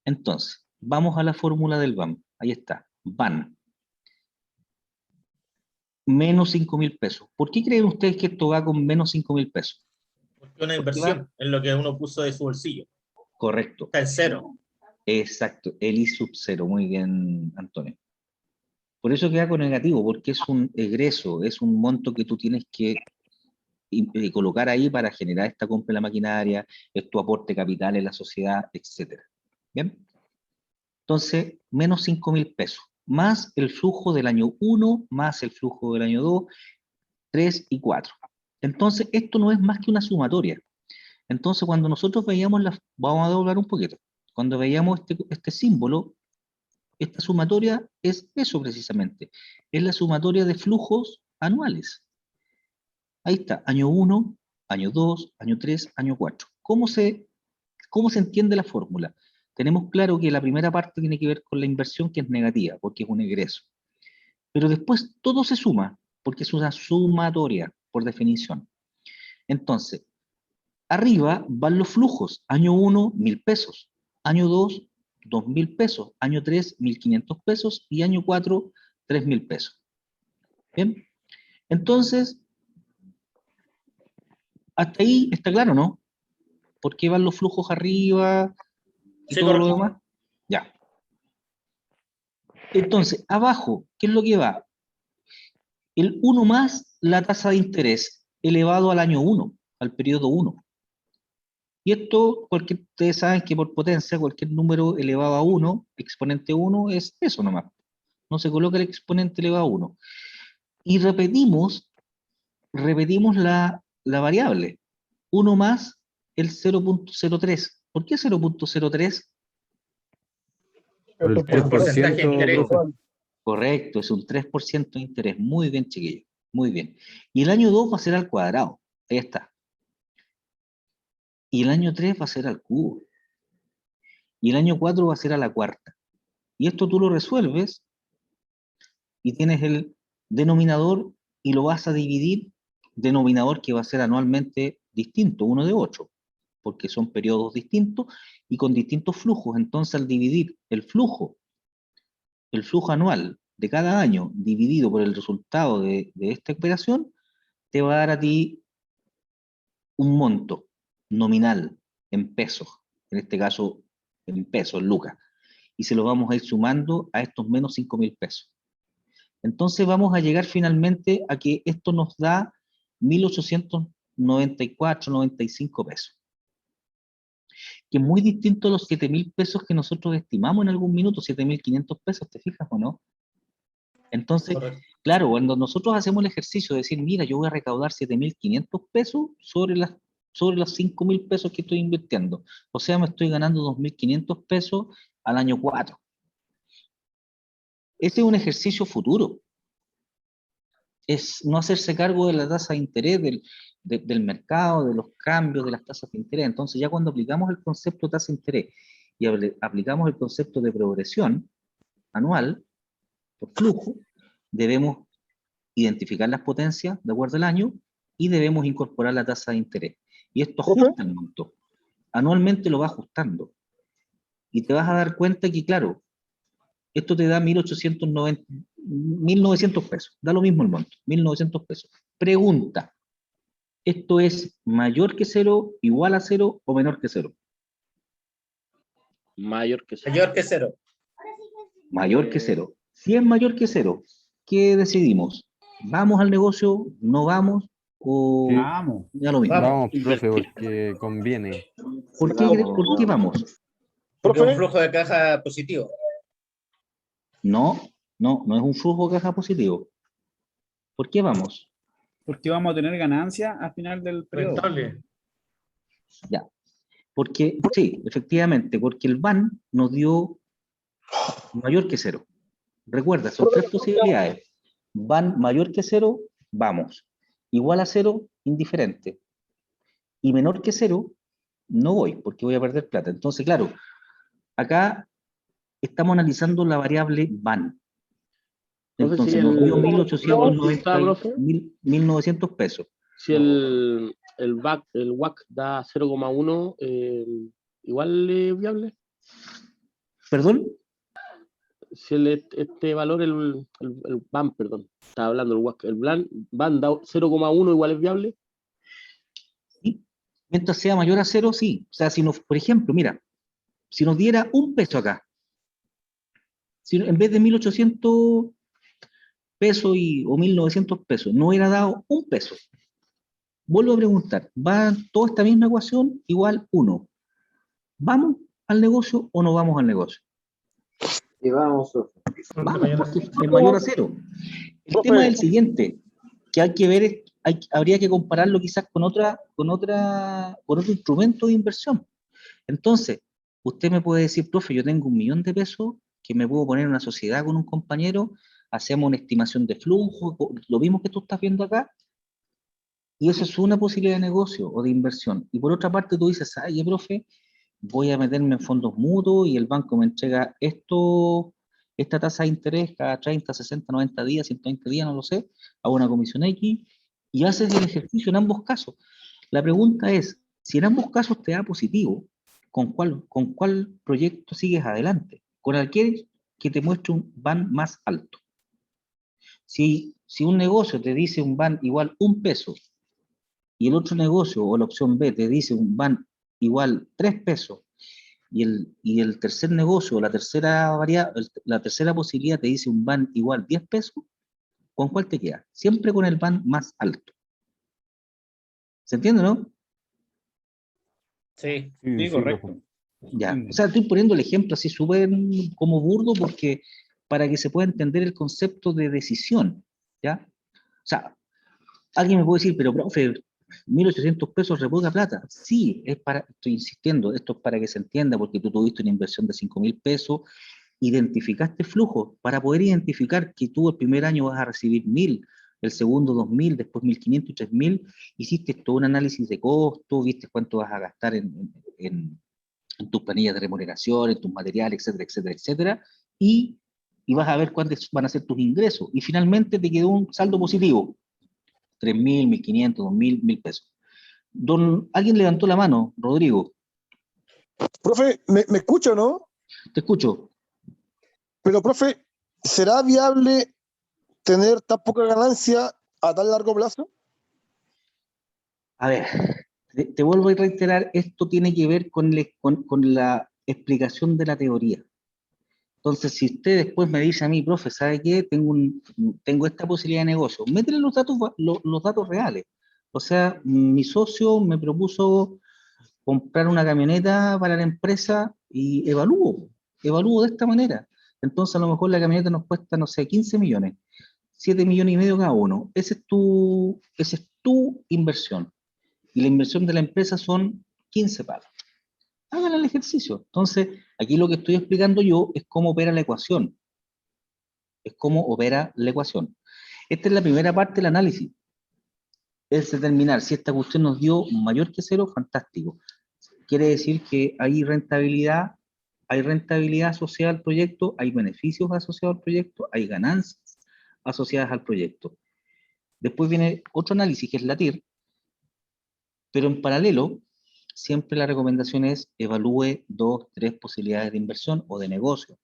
Entonces, vamos a la fórmula del BAM. Ahí está, BAN. Menos 5.000 pesos. ¿Por qué creen ustedes que esto va con menos 5.000 pesos? Porque una Porque inversión en lo que uno puso de su bolsillo. Correcto. Está en cero. Exacto, el I sub 0. Muy bien, Antonio. Por eso queda con negativo, porque es un egreso, es un monto que tú tienes que colocar ahí para generar esta compra de la maquinaria, es tu aporte capital en la sociedad, etc. ¿Bien? Entonces, menos 5.000 pesos, más el flujo del año 1, más el flujo del año 2, 3 y 4. Entonces, esto no es más que una sumatoria. Entonces, cuando nosotros veíamos vamos a doblar un poquito, cuando veíamos este símbolo, esta sumatoria es eso precisamente, es la sumatoria de flujos anuales. Ahí está, año 1, año 2, año 3, año 4. ¿Cómo se entiende la fórmula? Tenemos claro que la primera parte tiene que ver con la inversión, que es negativa, porque es un egreso. Pero después todo se suma, porque es una sumatoria, por definición. Entonces, arriba van los flujos. Año 1, 1.000 pesos. Año 2, 2.000 pesos. Año 3, 1.500 pesos. Y año 4, 3.000 pesos. ¿Bien? Entonces, hasta ahí está claro, ¿no? ¿Por qué van los flujos arriba y Sí, todo lo correcto. demás? Ya. Entonces, abajo, ¿qué es lo que va? El 1 más la tasa de interés elevado al año 1, al periodo 1. Y esto, porque ustedes saben que por potencia, cualquier número elevado a 1, exponente 1, es eso nomás. No se coloca el exponente elevado a 1. Y repetimos la variable. 1 más el 0.03. ¿Por qué 0.03? Por el El porcentaje 3%, de interés. profe. Correcto, es un 3% de interés. Muy bien, chiquillos. Muy bien. Y el año 2 va a ser al cuadrado. Ahí está. Y el año 3 va a ser al cubo. Y el año 4 va a ser a la cuarta. Y esto tú lo resuelves y tienes el denominador y lo vas a dividir, denominador que va a ser anualmente distinto, 1 de 8, porque son periodos distintos y con distintos flujos. Entonces, al dividir el flujo anual de cada año dividido por el resultado de esta operación, te va a dar a ti un monto nominal en pesos, en este caso en pesos, en lucas, y se lo vamos a ir sumando a estos menos 5.000 pesos. Entonces vamos a llegar finalmente a que esto nos da 1.894, 95 pesos. Que es muy distinto a los 7.000 pesos que nosotros estimamos en algún minuto, 7.500 pesos, ¿te fijas o no? Entonces, Correcto. claro, cuando nosotros hacemos el ejercicio de decir, mira, yo voy a recaudar 7.500 pesos sobre los 5.000 pesos que estoy invirtiendo. O sea, me estoy ganando 2.500 pesos al año 4. Este es un ejercicio futuro. Es no hacerse cargo de la tasa de interés, del mercado, de los cambios de las tasas de interés. Entonces, ya cuando aplicamos el concepto de tasa de interés y aplicamos el concepto de progresión anual por flujo, debemos identificar las potencias de acuerdo al año y debemos incorporar la tasa de interés. Y esto ajusta el monto. Anualmente lo va ajustando. Y te vas a dar cuenta que, claro, esto te da 1.900 pesos. Da lo mismo el monto, 1.900 pesos. Pregunta, ¿esto es mayor que 0, igual a 0 o menor que 0? Mayor que 0. Mayor que cero. Mayor que cero. Si es mayor que cero, ¿qué decidimos? ¿Vamos al negocio? ¿No vamos? ¿O Sí. Vamos. ya lo mismo? Vamos. Vamos, profe, Invertir. porque conviene. ¿Por qué vamos? Porque es un Profe, flujo de caja positivo. No, no es un flujo de caja positivo. ¿Por qué vamos? Porque vamos a tener ganancia al final del periodo. Rentable. Ya. Porque, sí, efectivamente, porque el BAN nos dio mayor que cero. Recuerda, son tres posibilidades. BAN mayor que cero, vamos. Igual a cero, indiferente. Y menor que cero, no voy, porque voy a perder plata. Entonces, claro, acá estamos analizando la variable BAN. Profe, Entonces si nos dio la 1.890, consulta, profe, 1.900 pesos. si el WAC da 0,1, igual es viable. ¿Perdón? Si este valor, el BAN, perdón, estaba hablando el WAC, el BAN da 0,1, igual es viable. Sí. Mientras sea mayor a cero, sí. O sea, si nos, por ejemplo, mira, si nos diera un peso acá, si en vez de 1.800 pesos o 1.900 pesos, no hubiera dado un peso. Vuelvo a preguntar, ¿va toda esta misma ecuación igual 1? ¿Vamos al negocio o no vamos al negocio? Y vamos, profe. Vamos, porque es mayor a cero. El Profe. tema es el siguiente, que hay que ver, habría que compararlo quizás con otro instrumento de inversión. Entonces, usted me puede decir, profe, yo tengo 1.000.000 de pesos que me puedo poner en una sociedad con un compañero, hacemos una estimación de flujo, lo mismo que tú estás viendo acá, y eso es una posibilidad de negocio o de inversión. Y por otra parte tú dices, ay, profe, voy a meterme en fondos mutuos y el banco me entrega esta tasa de interés cada 30, 60, 90 días, 120 días, no lo sé, a una comisión X, y haces el ejercicio en ambos casos. La pregunta es, si en ambos casos te da positivo, ¿con cuál proyecto sigues adelante? Con aquel que te muestre un BAN más alto. Si un negocio te dice un BAN igual 1 peso, y el otro negocio o la opción B te dice un BAN igual 3 pesos, y el tercer negocio o la tercera posibilidad te dice un BAN igual 10 pesos, ¿con cuál te queda? Siempre con el BAN más alto. ¿Se entiende, no? Sí. Sí, Sí, correcto. profe. Ya. O sea, estoy poniendo el ejemplo así súper como burdo porque para que se pueda entender el concepto de decisión, ¿ya? O sea, alguien me puede decir, pero profe, 1.800 pesos re poca plata. Sí, estoy insistiendo, esto es para que se entienda, porque tú tuviste una inversión de 5.000 pesos, identificaste flujos para poder identificar que tú el primer año vas a recibir 1.000, el segundo 2.000, después 1.500 y 3.000, hiciste todo un análisis de costo, viste cuánto vas a gastar en tus planillas de remuneración, en tus materiales, etcétera, etcétera, etcétera, y vas a ver cuántos van a ser tus ingresos, y finalmente te quedó un saldo positivo, 3.000, 1.500, 2.000, 1.000 pesos. Alguien levantó la mano, Rodrigo. Profe, ¿me escucha o no? Te escucho. Pero, profe, ¿será viable tener tan poca ganancia a tan largo plazo? A ver, te vuelvo a reiterar, esto tiene que ver con la explicación de la teoría. Entonces, si usted después me dice a mí, profe, ¿sabe qué? Tengo esta posibilidad de negocio, métele los datos reales. O sea, mi socio me propuso comprar una camioneta para la empresa y evalúo de esta manera. Entonces, a lo mejor la camioneta nos cuesta, no sé, 15 millones, 7 millones y medio cada uno. Esa es tu inversión. Y la inversión de la empresa son 15 palos. Hagan el ejercicio. Entonces, aquí lo que estoy explicando yo es cómo opera la ecuación. Es cómo opera la ecuación. Esta es la primera parte del análisis. Es determinar si esta cuestión nos dio mayor que cero, fantástico. Quiere decir que hay rentabilidad asociada al proyecto, hay beneficios asociados al proyecto, hay ganancias asociadas al proyecto. Después viene otro análisis que es la TIR, pero en paralelo, siempre la recomendación es evalúe 2, 3 posibilidades de inversión o de negocio.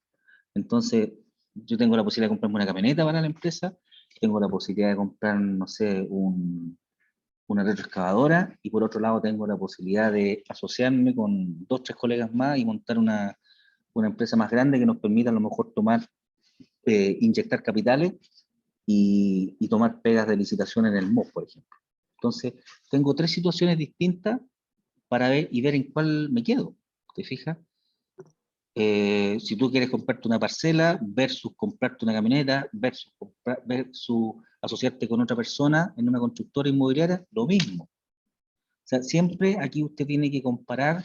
Entonces, yo tengo la posibilidad de comprarme una camioneta para la empresa, tengo la posibilidad de comprar, no sé, una retroexcavadora, y por otro lado tengo la posibilidad de asociarme con 2, 3 colegas más y montar una empresa más grande que nos permita a lo mejor tomar inyectar capitales y tomar pegas de licitación en el MOP, por ejemplo. Entonces, tengo 3 situaciones distintas para ver y ver en cuál me quedo. ¿Te fijas? Si tú quieres comprarte una parcela versus comprarte una camioneta versus asociarte con otra persona en una constructora inmobiliaria, lo mismo. O sea, siempre aquí usted tiene que comparar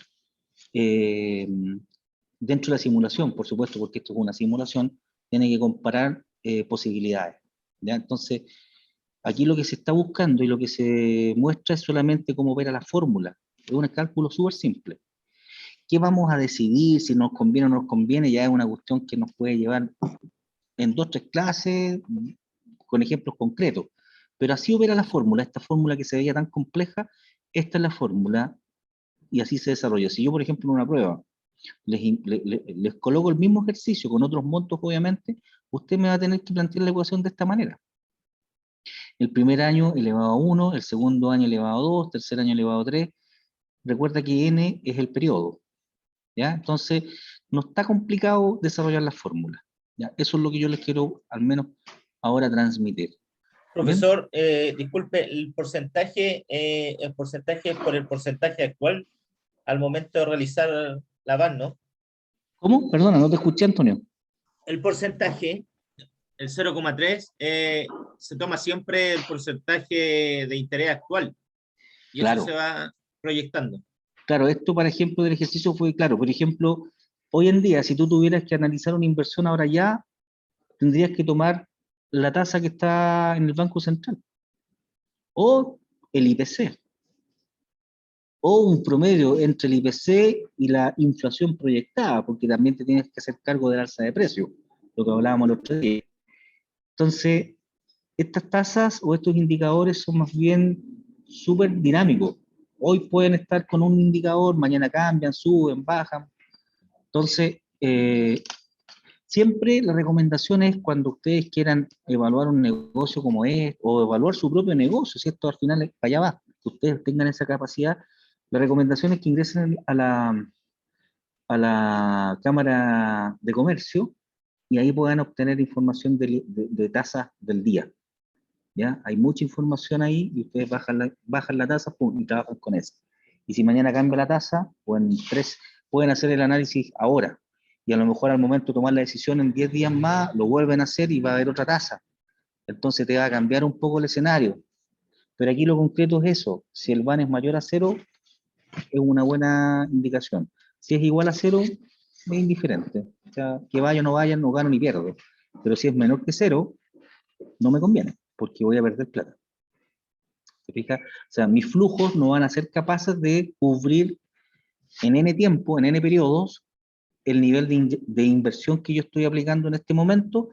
dentro de la simulación, por supuesto, porque esto es una simulación, tiene que comparar posibilidades. ¿Ya? Entonces, aquí lo que se está buscando y lo que se muestra es solamente cómo opera la fórmula. Es un cálculo súper simple. ¿Qué vamos a decidir? Si nos conviene o no nos conviene, ya es una cuestión que nos puede llevar en 2 o 3 clases, con ejemplos concretos. Pero así opera la fórmula, esta fórmula que se veía tan compleja, esta es la fórmula, y así se desarrolla. Si yo, por ejemplo, en una prueba, les coloco el mismo ejercicio, con otros montos, obviamente, usted me va a tener que plantear la ecuación de esta manera. El primer año elevado a 1, el segundo año elevado a 2, tercer año elevado a 3. Recuerda que n es el periodo. ¿Ya? Entonces, no está complicado desarrollar las fórmulas. ¿Ya? Eso es lo que yo les quiero, al menos, ahora transmitir. Profesor, disculpe, el porcentaje es por el porcentaje actual al momento de realizar la VAN, ¿no? ¿Cómo? Perdona, no te escuché, Antonio. El porcentaje, el 0,3, se toma siempre el porcentaje de interés actual. Y Claro. eso se va proyectando. Claro, esto, por ejemplo, del ejercicio fue claro. Por ejemplo, hoy en día, si tú tuvieras que analizar una inversión ahora ya, tendrías que tomar la tasa que está en el Banco Central. O el IPC. O un promedio entre el IPC y la inflación proyectada, porque también te tienes que hacer cargo del alza de precios, lo que hablábamos el otro día. Entonces, estas tasas o estos indicadores son más bien súper dinámicos. Hoy pueden estar con un indicador, mañana cambian, suben, bajan. Entonces, siempre la recomendación es cuando ustedes quieran evaluar un negocio como es, o evaluar su propio negocio, si esto al final es para allá va, que ustedes tengan esa capacidad, la recomendación es que ingresen a la Cámara de Comercio y ahí puedan obtener información de tasas del día. ¿Ya? Hay mucha información ahí y ustedes bajan la tasa y trabajan con eso. Y si mañana cambia la tasa, o en 3, pueden hacer el análisis ahora. Y a lo mejor al momento de tomar la decisión en 10 días más, lo vuelven a hacer y va a haber otra tasa. Entonces te va a cambiar un poco el escenario. Pero aquí lo concreto es eso. Si el VAN es mayor a 0, es una buena indicación. Si es igual a 0, es indiferente. O sea, que vaya o no vaya, no gano ni pierdo. Pero si es menor que 0, no me conviene, porque voy a perder plata. ¿Se fija? O sea, mis flujos no van a ser capaces de cubrir en N tiempo, en N periodos, el nivel de inversión que yo estoy aplicando en este momento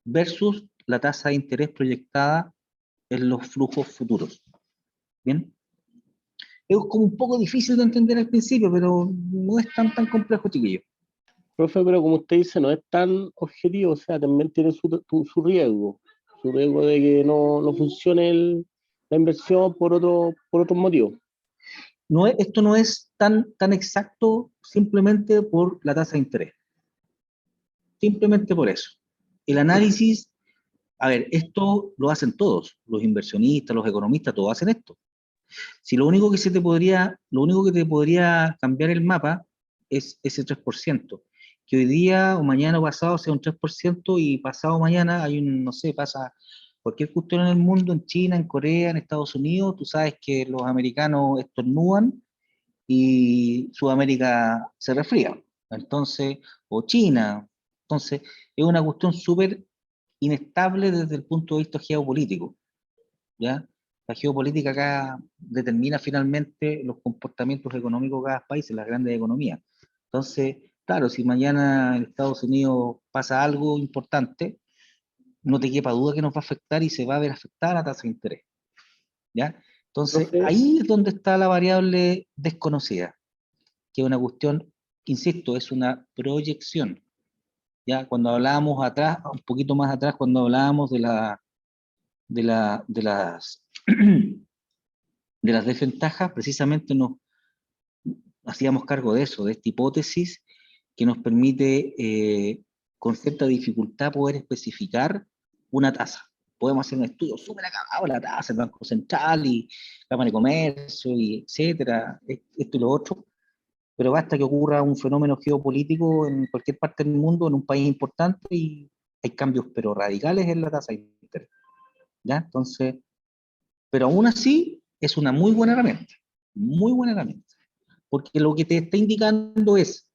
versus la tasa de interés proyectada en los flujos futuros. ¿Bien? Es como un poco difícil de entender al principio, pero no es tan complejo, chiquillo. Profe, pero como usted dice, no es tan objetivo, o sea, también tiene su riesgo de que no funcione la inversión por otros motivos. Esto no es tan exacto simplemente por la tasa de interés. Simplemente por eso. El análisis, a ver, esto lo hacen todos, los inversionistas, los economistas, todos hacen esto. Si lo único que te podría cambiar el mapa es ese 3%, que hoy día o mañana o pasado sea un 3% y pasado mañana hay no sé, pasa cualquier cuestión en el mundo, en China, en Corea, en Estados Unidos, tú sabes que los americanos estornudan y Sudamérica se resfría. Entonces, o China. Entonces, es una cuestión súper inestable desde el punto de vista geopolítico. ¿Ya? La geopolítica acá determina finalmente los comportamientos económicos de cada país, en las grandes economías. Entonces, claro, si mañana en Estados Unidos pasa algo importante, no te quepa duda que nos va a afectar y se va a ver afectada la tasa de interés. ¿Ya? Entonces, Profe, ahí es donde está la variable desconocida, que es una cuestión, insisto, es una proyección. Ya cuando hablábamos atrás, un poquito más atrás, cuando hablábamos de las de las desventajas, precisamente nos hacíamos cargo de eso, de esta hipótesis que nos permite con cierta dificultad poder especificar una tasa. Podemos hacer un estudio súper acabado de la tasa, el Banco Central y Cámara de Comercio, y etcétera, esto y lo otro, pero basta que ocurra un fenómeno geopolítico en cualquier parte del mundo, en un país importante, y hay cambios pero radicales en la tasa de interés. ¿Ya? Entonces, pero aún así es una muy buena herramienta, porque lo que te está indicando es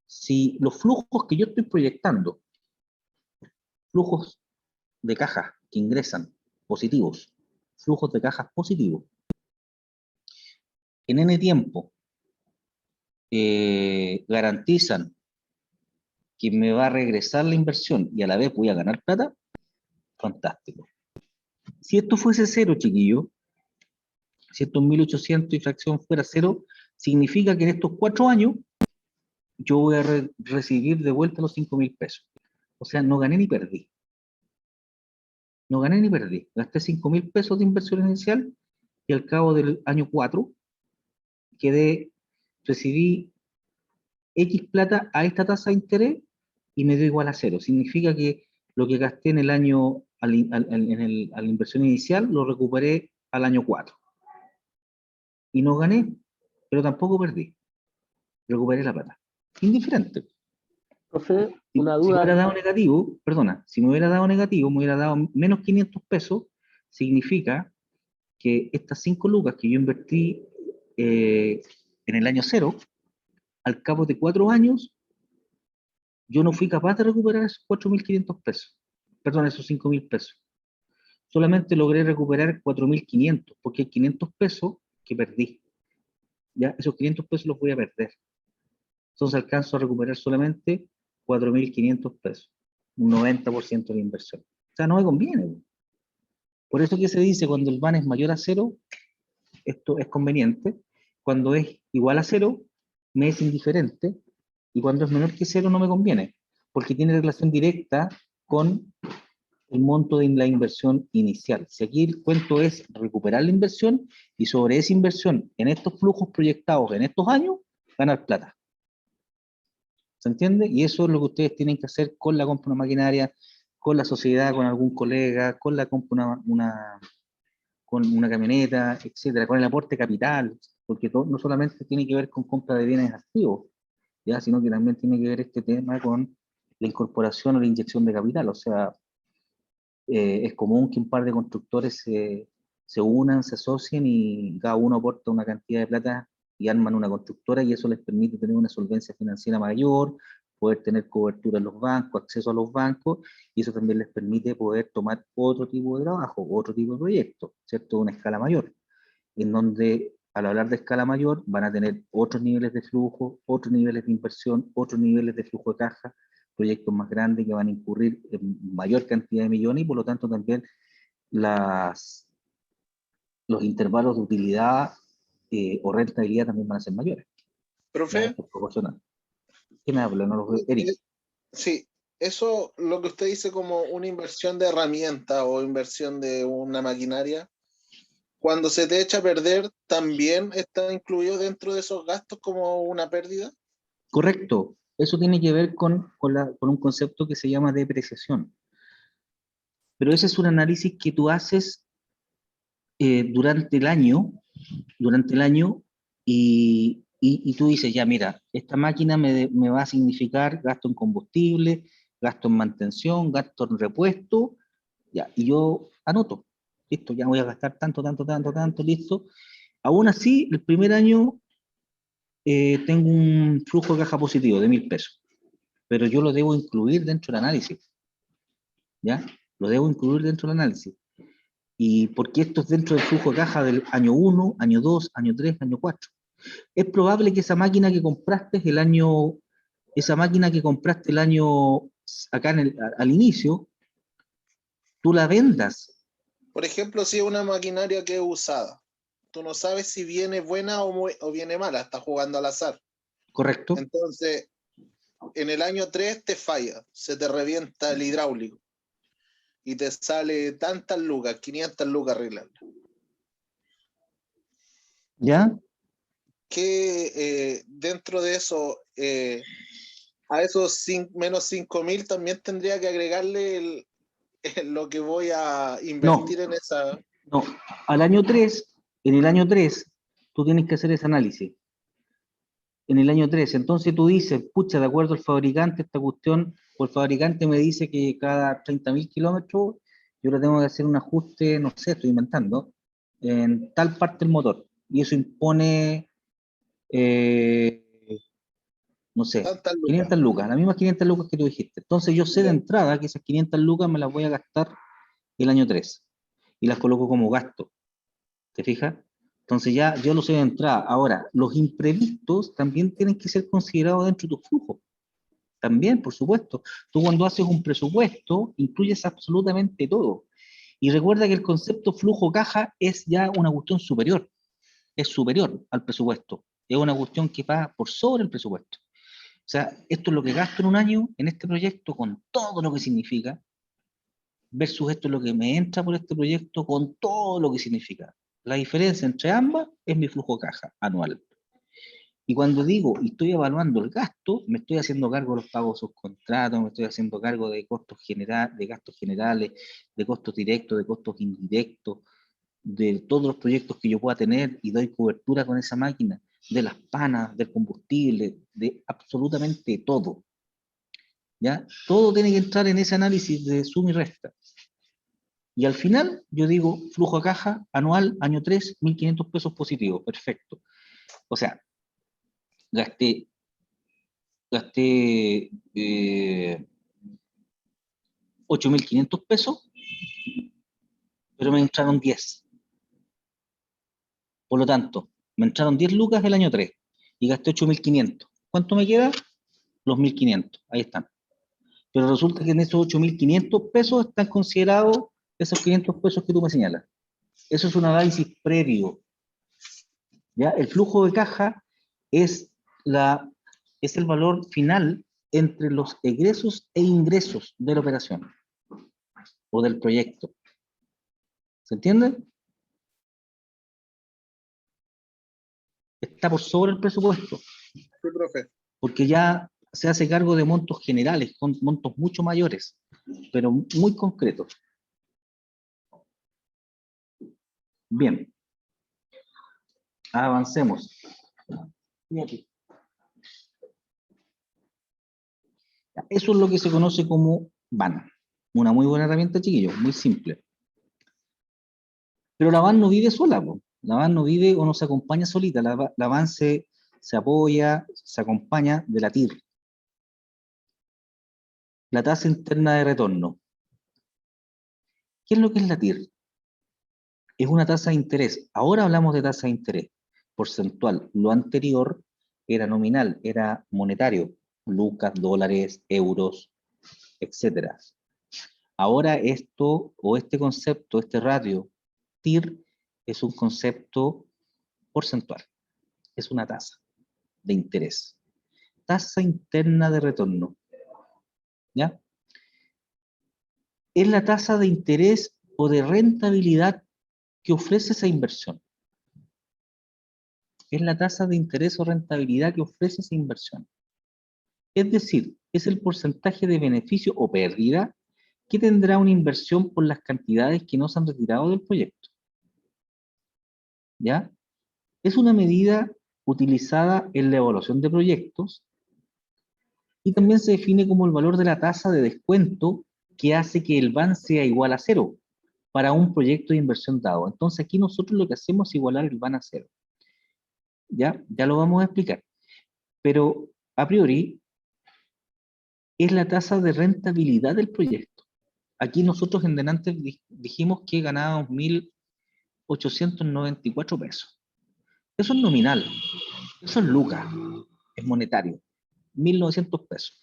si los flujos que yo estoy proyectando, flujos de caja que ingresan positivos, flujos de cajas positivos, en N tiempo garantizan que me va a regresar la inversión y a la vez voy a ganar plata, fantástico. Si esto fuese cero, chiquillo, si estos 1.800 y fracción fuera cero, significa que en estos 4 años yo voy a recibir de vuelta los 5.000 pesos. O sea, no gané ni perdí. No gané ni perdí. Gasté 5.000 pesos de inversión inicial y al cabo del año 4 recibí X plata a esta tasa de interés y me dio igual a cero. Significa que lo que gasté en el año, a la inversión inicial, lo recuperé al año 4. Y no gané, pero tampoco perdí. Recuperé la plata. Indiferente. Profe, Si una me duda. hubiera dado negativo, perdona, si me hubiera dado negativo, me hubiera dado menos 500 pesos, significa que estas 5 lucas que yo invertí en el año 0, al cabo de 4 años, yo no fui capaz de recuperar esos 4.500 pesos, perdón, esos 5.000 pesos. Solamente logré recuperar 4.500, porque hay 500 pesos que perdí. Ya, esos 500 pesos los voy a perder. Entonces alcanzo a recuperar solamente 4.500 pesos, un 90% de la inversión. O sea, no me conviene. Por eso que se dice, cuando el VAN es mayor a 0, esto es conveniente. Cuando es igual a 0, me es indiferente. Y cuando es menor que 0, no me conviene, porque tiene relación directa con el monto de la inversión inicial. Si aquí el cuento es recuperar la inversión y sobre esa inversión, en estos flujos proyectados en estos años, ganar plata. ¿Se entiende? Y eso es lo que ustedes tienen que hacer con la compra de una maquinaria, con la sociedad, con algún colega, con la compra con una camioneta, etcétera, con el aporte capital, porque no solamente tiene que ver con compra de bienes activos, ¿ya? Sino que también tiene que ver este tema con la incorporación o la inyección de capital. O sea, es común que un par de constructores se unan, se asocien y cada uno aporta una cantidad de plata y arman una constructora, y eso les permite tener una solvencia financiera mayor, poder tener cobertura en los bancos, acceso a los bancos, y eso también les permite poder tomar otro tipo de trabajo, otro tipo de proyecto, ¿cierto? Una escala mayor, en donde al hablar de escala mayor van a tener otros niveles de flujo, otros niveles de inversión, otros niveles de flujo de caja, proyectos más grandes que van a incurrir en mayor cantidad de millones, y por lo tanto también los intervalos de utilidad o rentabilidad también van a ser mayores. Profe, Esto es proporcional. ¿Quién habla? No lo veo. Eric. sí, eso lo que usted dice como una inversión de herramienta o inversión de una maquinaria, cuando se te echa a perder, ¿también está incluido dentro de esos gastos como una pérdida? Correcto. Eso tiene que ver con un concepto que se llama depreciación. Pero ese es un análisis que tú haces durante el año, y tú dices, ya mira, esta máquina me va a significar gasto en combustible, gasto en mantención, gasto en repuesto, ya, y yo anoto, listo, ya voy a gastar tanto, listo. Aún así, el primer año tengo un flujo de caja positivo de 1.000 pesos, pero yo lo debo incluir dentro del análisis, ¿ya? Lo debo incluir dentro del análisis. Y porque esto es dentro del flujo de caja del año 1, año 2, año 3, año 4. Es probable que esa máquina que compraste el año, acá al inicio, tú la vendas. Por ejemplo, si es una maquinaria que es usada, tú no sabes si viene buena o viene mala, está jugando al azar. Correcto. Entonces, en el año 3 te falla, se te revienta el hidráulico y te sale tantas lucas, 500 lucas arreglarlo. ¿Ya? Que dentro de eso, a esos menos 5.000 también tendría que agregarle lo que voy a invertir en esa. No, al año 3, en el año 3, tú tienes que hacer ese análisis. En el año 3, entonces tú dices, pucha, de acuerdo al fabricante, esta cuestión, o el fabricante me dice que cada 30.000 kilómetros yo le tengo que hacer un ajuste, no sé, estoy inventando, en tal parte del motor. Y eso impone, no sé, Tantas lucas. 500 lucas, las mismas 500 lucas que tú dijiste. Entonces yo sé de entrada que esas 500 lucas me las voy a gastar el año 3 y las coloco como gasto. ¿Te fijas? Entonces ya yo lo sé de entrada. Ahora, los imprevistos también tienen que ser considerados dentro de tu flujo. También, por supuesto. Tú cuando haces un presupuesto, incluyes absolutamente todo. Y recuerda que el concepto flujo-caja es ya una cuestión superior. Es superior al presupuesto. Es una cuestión que va por sobre el presupuesto. O sea, esto es lo que gasto en un año en este proyecto con todo lo que significa, versus esto es lo que me entra por este proyecto con todo lo que significa. La diferencia entre ambas es mi flujo de caja anual. Y cuando digo y estoy evaluando el gasto, me estoy haciendo cargo de los pagos subcontratos, me estoy haciendo cargo de costos generales, de gastos generales, de costos directos, de costos indirectos, de todos los proyectos que yo pueda tener y doy cobertura con esa máquina, de las panas, del combustible, de absolutamente todo. ¿Ya? Todo tiene que entrar en ese análisis de suma y resta. Y al final, yo digo, flujo a caja anual, año 3, 1.500 pesos positivos, perfecto. O sea, gasté 8.500 pesos, pero me entraron 10. Por lo tanto, me entraron 10 lucas el año 3 y gasté 8.500. ¿Cuánto me queda? Los 1.500, ahí están. Pero resulta que en esos 8.500 pesos están considerados esos 500 pesos que tú me señalas. Eso es un análisis previo. ¿Ya? El flujo de caja es el valor final entre los egresos e ingresos de la operación o del proyecto. ¿Se entiende? Está por sobre el presupuesto. Sí, profe. Porque ya se hace cargo de montos generales, con montos mucho mayores, pero muy concretos. Bien. Avancemos. Eso es lo que se conoce como van. Una muy buena herramienta, chiquillos, muy simple. Pero la van no vive sola, po. La van no vive o no se acompaña solita. La van se apoya, se acompaña de la TIR. La tasa interna de retorno. ¿Qué es lo que es la TIR? Es una tasa de interés. Ahora hablamos de tasa de interés porcentual. Lo anterior era nominal, era monetario. Lucas, dólares, euros, etcétera. Ahora esto, o este concepto, este ratio, TIR, es un concepto porcentual. Es una tasa de interés. Tasa interna de retorno. ¿Ya? Es la tasa de interés o de rentabilidad que ofrece esa inversión. Es la tasa de interés o rentabilidad que ofrece esa inversión. Es decir, es el porcentaje de beneficio o pérdida que tendrá una inversión por las cantidades que no se han retirado del proyecto. ¿Ya? Es una medida utilizada en la evaluación de proyectos y también se define como el valor de la tasa de descuento que hace que el VAN sea igual a 0 para un proyecto de inversión dado. Entonces aquí nosotros lo que hacemos es igualar el VAN a 0. ¿Ya? Ya lo vamos a explicar. Pero a priori es la tasa de rentabilidad del proyecto. Aquí nosotros en delante dijimos que ganábamos 1.894 pesos. Eso es nominal. Eso es lucas. Es monetario. 1.900 pesos.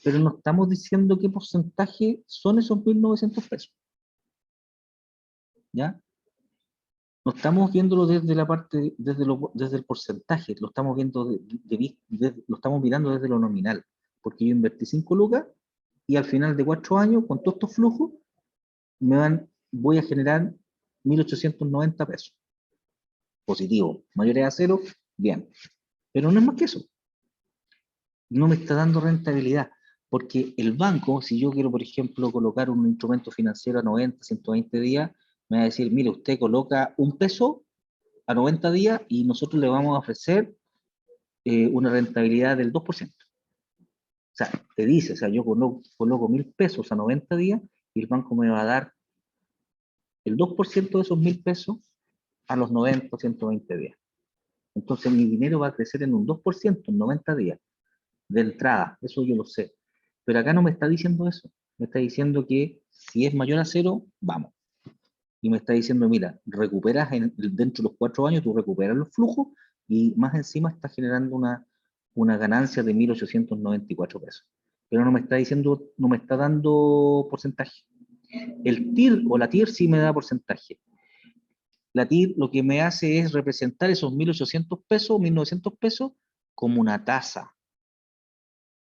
Pero no estamos diciendo qué porcentaje son esos 1.900 pesos. ¿Ya? No estamos viéndolo desde la parte, desde el porcentaje, lo estamos viendo, lo estamos mirando desde lo nominal. Porque yo invertí 5 lucas y al final de 4 años, con todos estos flujos, voy a generar 1.890 pesos. Positivo. Mayores a 0, bien. Pero no es más que eso. no me está dando rentabilidad, porque el banco, si yo quiero, por ejemplo, colocar un instrumento financiero a 90, 120 días, me va a decir, mire, usted coloca $1 a 90 días y nosotros le vamos a ofrecer una rentabilidad del 2%. O sea, te dice, o sea, yo coloco 1.000 pesos a 90 días y el banco me va a dar el 2% de esos 1.000 pesos a los 90 o 120 días. Entonces mi dinero va a crecer en un 2% en 90 días de entrada, eso yo lo sé. Pero acá no me está diciendo eso. Me está diciendo que si es mayor a 0, vamos. Y me está diciendo, mira, recuperas dentro de los 4 años, tú recuperas los flujos y más encima está generando una ganancia de 1.894 pesos. Pero no me está diciendo, no me está dando porcentaje. El TIR o la TIR sí me da porcentaje. La TIR lo que me hace es representar esos 1.800 pesos, 1.900 pesos, como una tasa,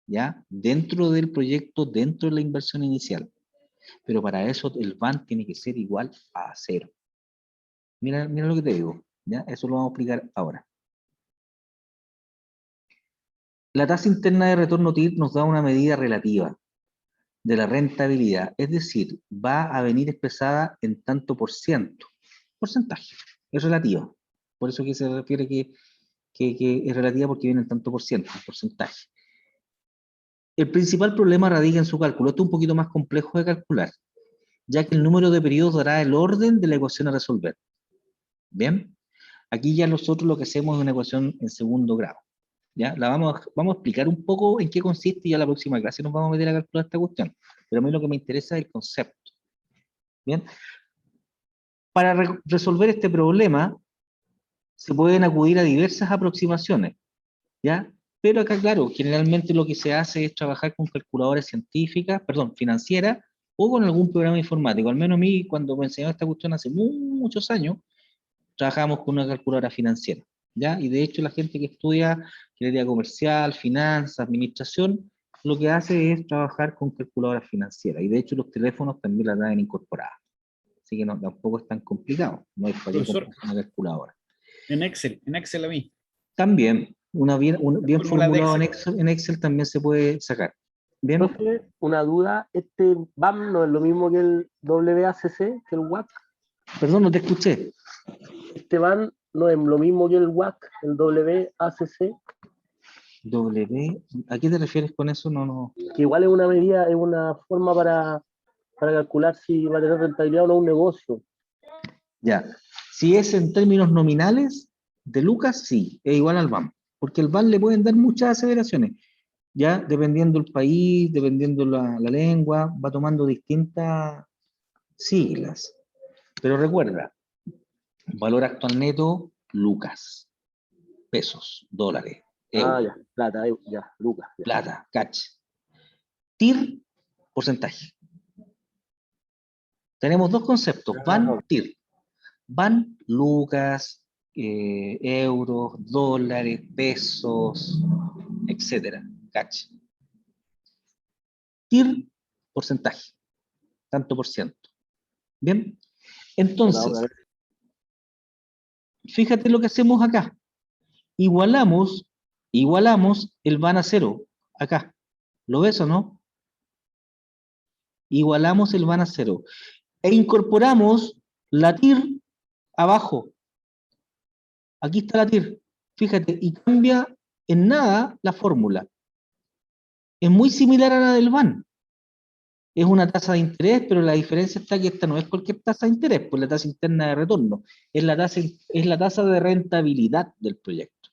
¿ya? Dentro del proyecto, dentro de la inversión inicial. Pero para eso el VAN tiene que ser igual a 0. Mira lo que te digo, ¿ya? Eso lo vamos a explicar ahora. La tasa interna de retorno TIR nos da una medida relativa de la rentabilidad, es decir, va a venir expresada en tanto por ciento, porcentaje, es relativa. Por eso que se refiere que es relativa porque viene en tanto por ciento, porcentaje. El principal problema radica en su cálculo. Esto es un poquito más complejo de calcular, ya que el número de periodos dará el orden de la ecuación a resolver. ¿Bien? Aquí ya nosotros lo que hacemos es una ecuación en segundo grado. ¿Ya? Vamos a explicar un poco en qué consiste y ya la próxima clase nos vamos a meter a calcular esta cuestión. Pero a mí lo que me interesa es el concepto. ¿Bien? Para resolver este problema, se pueden acudir a diversas aproximaciones. ¿Ya? Pero acá, claro, generalmente lo que se hace es trabajar con calculadoras científicas, perdón, financieras, o con algún programa informático. Al menos a mí, cuando me enseñaron esta cuestión hace muchos años, trabajamos con una calculadora financiera, ¿ya? Y de hecho la gente que estudia ingeniería comercial, finanzas, administración, lo que hace es trabajar con calculadoras financieras. Y de hecho los teléfonos también la traen incorporada. Así que no, tampoco es tan complicado. No hay para qué comprar una calculadora. En Excel a mí. También, bien Fórmula de formulado Excel. en Excel también se puede sacar. Bien, Profe, una duda, ¿este BAM no es lo mismo que el WACC, que el WAC? perdón, no te escuché. Este BAM no es lo mismo que el WAC, el WACC, ¿A qué te refieres con eso? No. que igual es una medida, es una forma para calcular si va a tener rentabilidad o no un negocio. Ya. Si es en términos nominales, de lucas, sí, es igual al BAM. Porque al BAM le pueden dar muchas aseveraciones. Ya, dependiendo el país, dependiendo la lengua, va tomando distintas siglas. Pero recuerda, valor actual neto, lucas, pesos, dólares, euros, Ya, plata, ya, lucas. Ya. plata, catch. TIR, porcentaje. Tenemos dos conceptos, BAN, TIR. BAN, lucas, euros, dólares, pesos, etcétera, catch. TIR, porcentaje, tanto por ciento. Bien, entonces, fíjate lo que hacemos acá. Igualamos el BAN a 0, acá. ¿Lo ves o no? Igualamos el BAN a 0. E incorporamos la TIR abajo. Aquí está la TIR. Fíjate, y cambia en nada la fórmula. Es muy similar a la del BAN. Es una tasa de interés, pero la diferencia está que esta no es cualquier tasa de interés, pues la tasa interna de retorno. Es la tasa de rentabilidad del proyecto.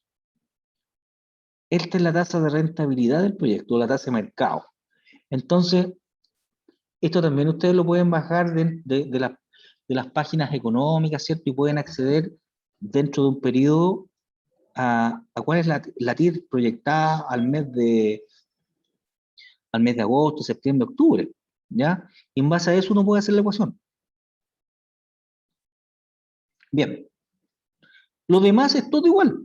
Esta es la tasa de rentabilidad del proyecto, la tasa de mercado. Entonces, esto también ustedes lo pueden bajar de las páginas económicas, ¿cierto? Y pueden acceder dentro de un periodo a cuál es la TIR proyectada al mes de agosto, septiembre, octubre, ¿ya? Y en base a eso uno puede hacer la ecuación. Bien. Lo demás es todo igual.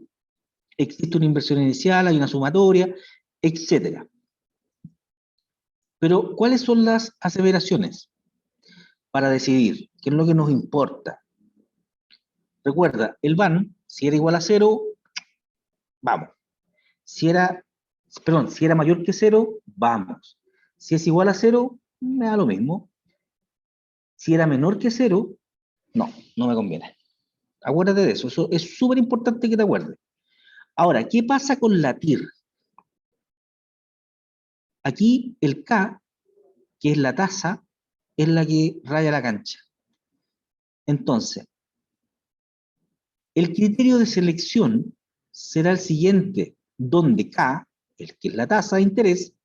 Existe una inversión inicial, hay una sumatoria, etcétera. Pero, ¿cuáles son las aseveraciones para decidir qué es lo que nos importa? Recuerda, el BAN, si era igual a 0, vamos. Si Perdón, si era mayor que 0, vamos. Si es igual a 0, me da lo mismo. Si era menor que 0, no me conviene. Acuérdate de eso, eso es súper importante que te acuerdes. Ahora, ¿qué pasa con la TIR? Aquí el K, que es la tasa, es la que raya la cancha. Entonces, el criterio de selección será el siguiente, donde K, el que es la tasa de interés,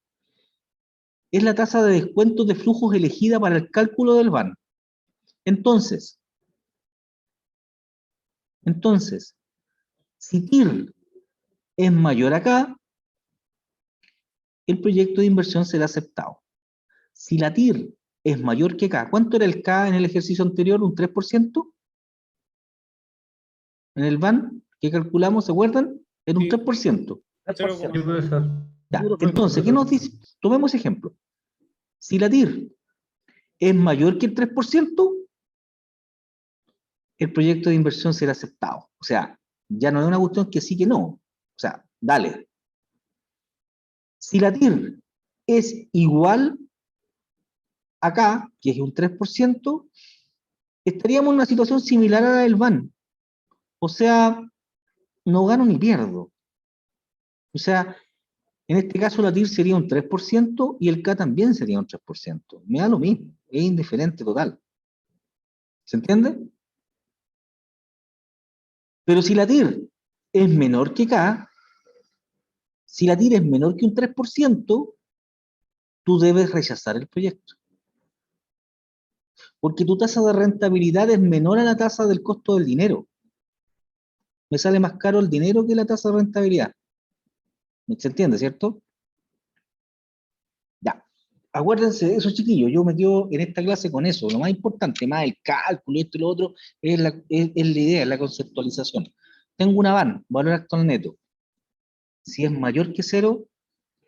es la tasa de descuento de flujos elegida para el cálculo del VAN. Entonces, si TIR es mayor a K, el proyecto de inversión será aceptado. Si la TIR es mayor que K, ¿cuánto era el K en el ejercicio anterior? ¿Un 3%? En el VAN que calculamos, ¿se acuerdan? Era un Sí. 3%. 3%. Sí, profesor. Ya, entonces, ¿qué nos dice? Tomemos ejemplo. Si la TIR es mayor que el 3%, el proyecto de inversión será aceptado. O sea, ya no es una cuestión que sí que no. O sea, dale. Si la TIR es igual a K, que es un 3%, estaríamos en una situación similar a la del VAN. O sea, no gano ni pierdo. O sea, en este caso la TIR sería un 3% y el K también sería un 3%. Me da lo mismo, es indiferente total. ¿Se entiende? Pero si la TIR es menor que K, si la TIR es menor que un 3%, tú debes rechazar el proyecto. Porque tu tasa de rentabilidad es menor a la tasa del costo del dinero. Me sale más caro el dinero que la tasa de rentabilidad. ¿Se entiende, cierto? Ya. Acuérdense de eso, chiquillos. Yo me quedo en esta clase con eso. Lo más importante, más el cálculo, esto y lo otro, es la idea, es la conceptualización. Tengo una VAN, valor actual neto. Si es mayor que 0,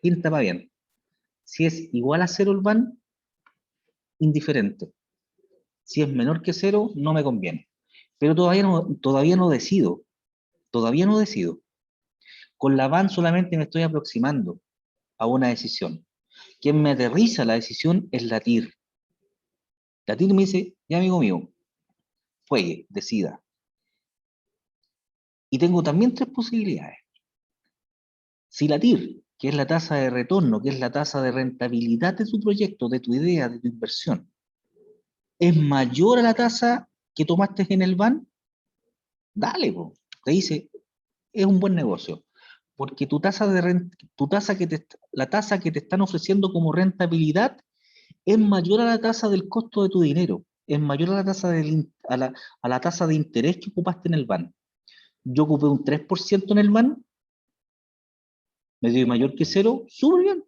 pinta para bien. Si es igual a 0 el VAN, indiferente. Si es menor que 0, no me conviene. Pero todavía no decido. Todavía no decido. Con la VAN solamente me estoy aproximando a una decisión. Quien me aterriza la decisión es la TIR. La TIR me dice, ya amigo mío, juegue, decida. Y tengo también 3 posibilidades. Si la TIR, que es la tasa de retorno, que es la tasa de rentabilidad de tu proyecto, de tu idea, de tu inversión, es mayor a la tasa que tomaste en el VAN, dale, po. Te dice, es un buen negocio. Porque tu tasa de la tasa que te están ofreciendo como rentabilidad es mayor a la tasa del costo de tu dinero, es mayor a la tasa a la tasa de interés que ocupaste en el VAN. Yo ocupé un 3% en el VAN, me dio mayor que 0, súper bien.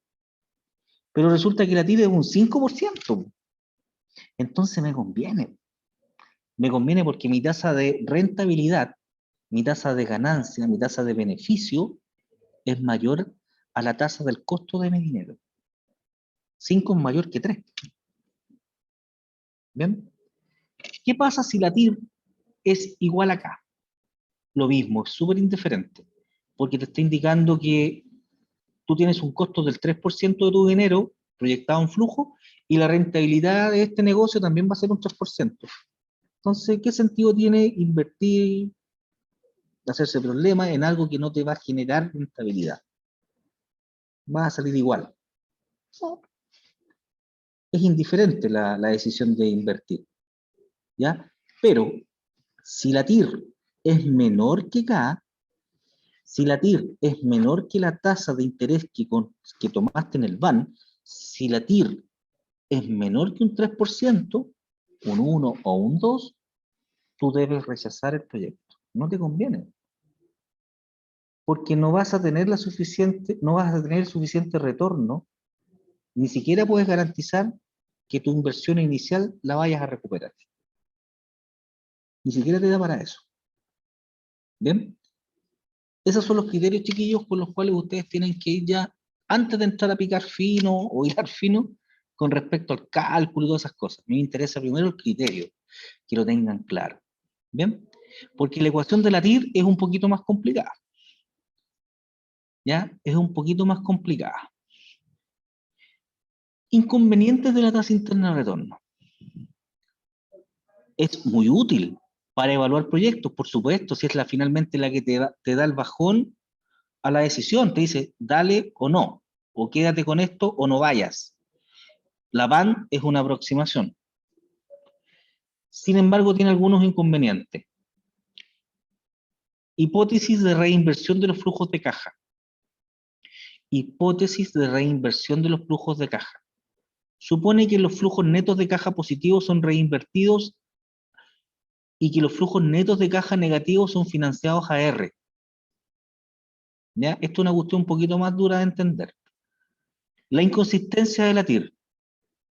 Pero resulta que la TIR es un 5%. Entonces me conviene. Me conviene porque mi tasa de rentabilidad, mi tasa de ganancia, mi tasa de beneficio es mayor a la tasa del costo de mi dinero. 5 es mayor que 3. ¿Bien? ¿Qué pasa si la TIR es igual a K? Lo mismo, es súper indiferente, porque te está indicando que tú tienes un costo del 3% de tu dinero proyectado en flujo y la rentabilidad de este negocio también va a ser un 3%. Entonces, ¿qué sentido tiene invertir, hacerse problema en algo que no te va a generar rentabilidad? Va a salir igual. Es indiferente la decisión de invertir, ¿ya? Pero si la TIR es menor que K, si la TIR es menor que la tasa de interés que tomaste en el VAN, si la TIR es menor que un 3%, un 1 o un 2, tú debes rechazar el proyecto. No te conviene. Porque no vas a tener el suficiente retorno, ni siquiera puedes garantizar que tu inversión inicial la vayas a recuperar. Ni siquiera te da para eso. ¿Bien? Esos son los criterios, chiquillos, con los cuales ustedes tienen que ir ya, antes de entrar a picar fino o hilar fino, con respecto al cálculo y todas esas cosas. A mí me interesa primero el criterio, que lo tengan claro. ¿Bien? Porque la ecuación de la TIR es un poquito más complicada. ¿Ya? Es un poquito más complicada. Inconvenientes de la tasa interna de retorno. Es muy útil para evaluar proyectos, por supuesto, si es finalmente la que te da el bajón a la decisión, te dice, dale o no, o quédate con esto o no vayas. La BAN es una aproximación. Sin embargo, tiene algunos inconvenientes. Hipótesis de reinversión de los flujos de caja. Hipótesis de reinversión de los flujos de caja. Supone que los flujos netos de caja positivos son reinvertidos y que los flujos netos de caja negativos son financiados a R. ¿Ya? Esto es una cuestión un poquito más dura de entender. La inconsistencia de la TIR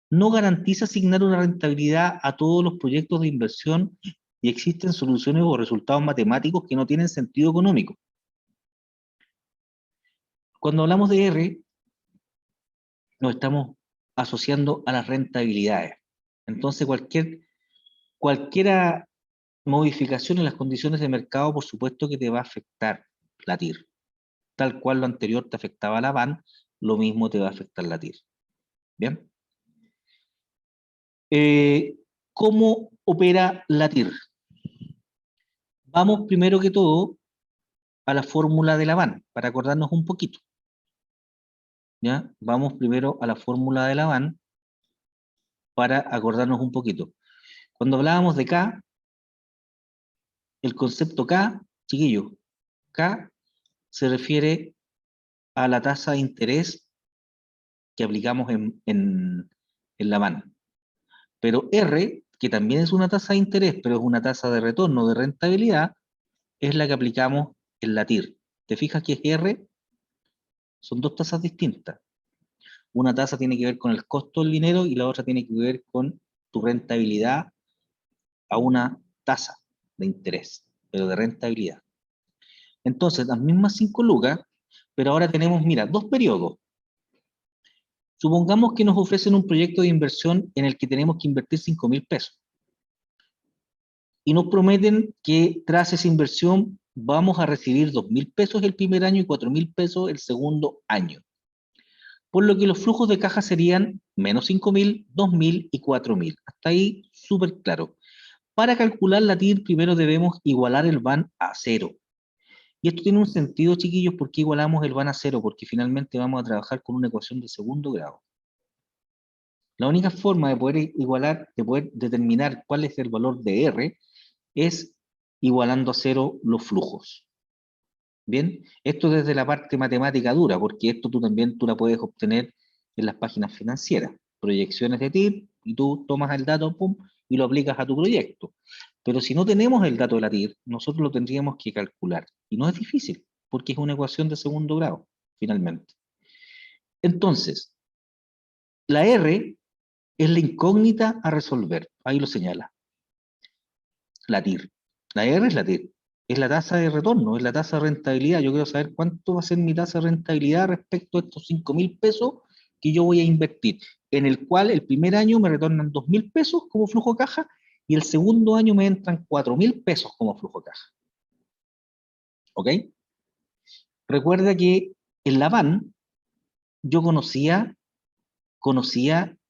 no garantiza asignar una rentabilidad a todos los proyectos de inversión y existen soluciones o resultados matemáticos que no tienen sentido económico. Cuando hablamos de R, nos estamos asociando a las rentabilidades. Entonces, cualquiera modificación en las condiciones de mercado, por supuesto que te va a afectar la TIR. Tal cual lo anterior te afectaba la BAN, lo mismo te va a afectar la TIR. ¿Bien? ¿Cómo opera la TIR? Vamos primero que todo a la fórmula de la BAN, para acordarnos un poquito. ¿Ya? Vamos primero a la fórmula de la BAN, para acordarnos un poquito. Cuando hablábamos de K, el concepto K, chiquillos, K se refiere a la tasa de interés que aplicamos en la BAN. Pero R, que también es una tasa de interés, pero es una tasa de retorno, de rentabilidad, es la que aplicamos en la TIR. ¿Te fijas que es R? Son dos tasas distintas. Una tasa tiene que ver con el costo del dinero y la otra tiene que ver con tu rentabilidad a una tasa de interés, pero de rentabilidad. Entonces, las mismas 5 lucas, pero ahora tenemos, mira, 2 periodos. Supongamos que nos ofrecen un proyecto de inversión en el que tenemos que invertir 5.000 pesos. Y nos prometen que tras esa inversión vamos a recibir 2.000 pesos el primer año y 4.000 pesos el segundo año. Por lo que los flujos de caja serían menos 5.000, 2.000 y 4.000. Hasta ahí súper claro. Para calcular la TIR primero debemos igualar el BAN a 0. Y esto tiene un sentido, chiquillos, ¿por qué igualamos el BAN a 0? Porque finalmente vamos a trabajar con una ecuación de segundo grado. La única forma de poder igualar, de poder determinar cuál es el valor de R, es igualando a 0 los flujos. Bien, esto desde la parte matemática dura, porque esto tú la puedes obtener en las páginas financieras, proyecciones de TIR, y tú tomas el dato, pum, y lo aplicas a tu proyecto. Pero si no tenemos el dato de la TIR, nosotros lo tendríamos que calcular. Y no es difícil, porque es una ecuación de segundo grado, finalmente. Entonces, la R es la incógnita a resolver. Ahí lo señala. La TIR. La R es la TIR. Es la tasa de retorno, es la tasa de rentabilidad. Yo quiero saber cuánto va a ser mi tasa de rentabilidad respecto a estos 5.000 pesos que yo voy a invertir, en el cual el primer año me retornan 2.000 pesos como flujo de caja y el segundo año me entran 4.000 pesos como flujo de caja. ¿Ok? Recuerda que en la BAN yo conocía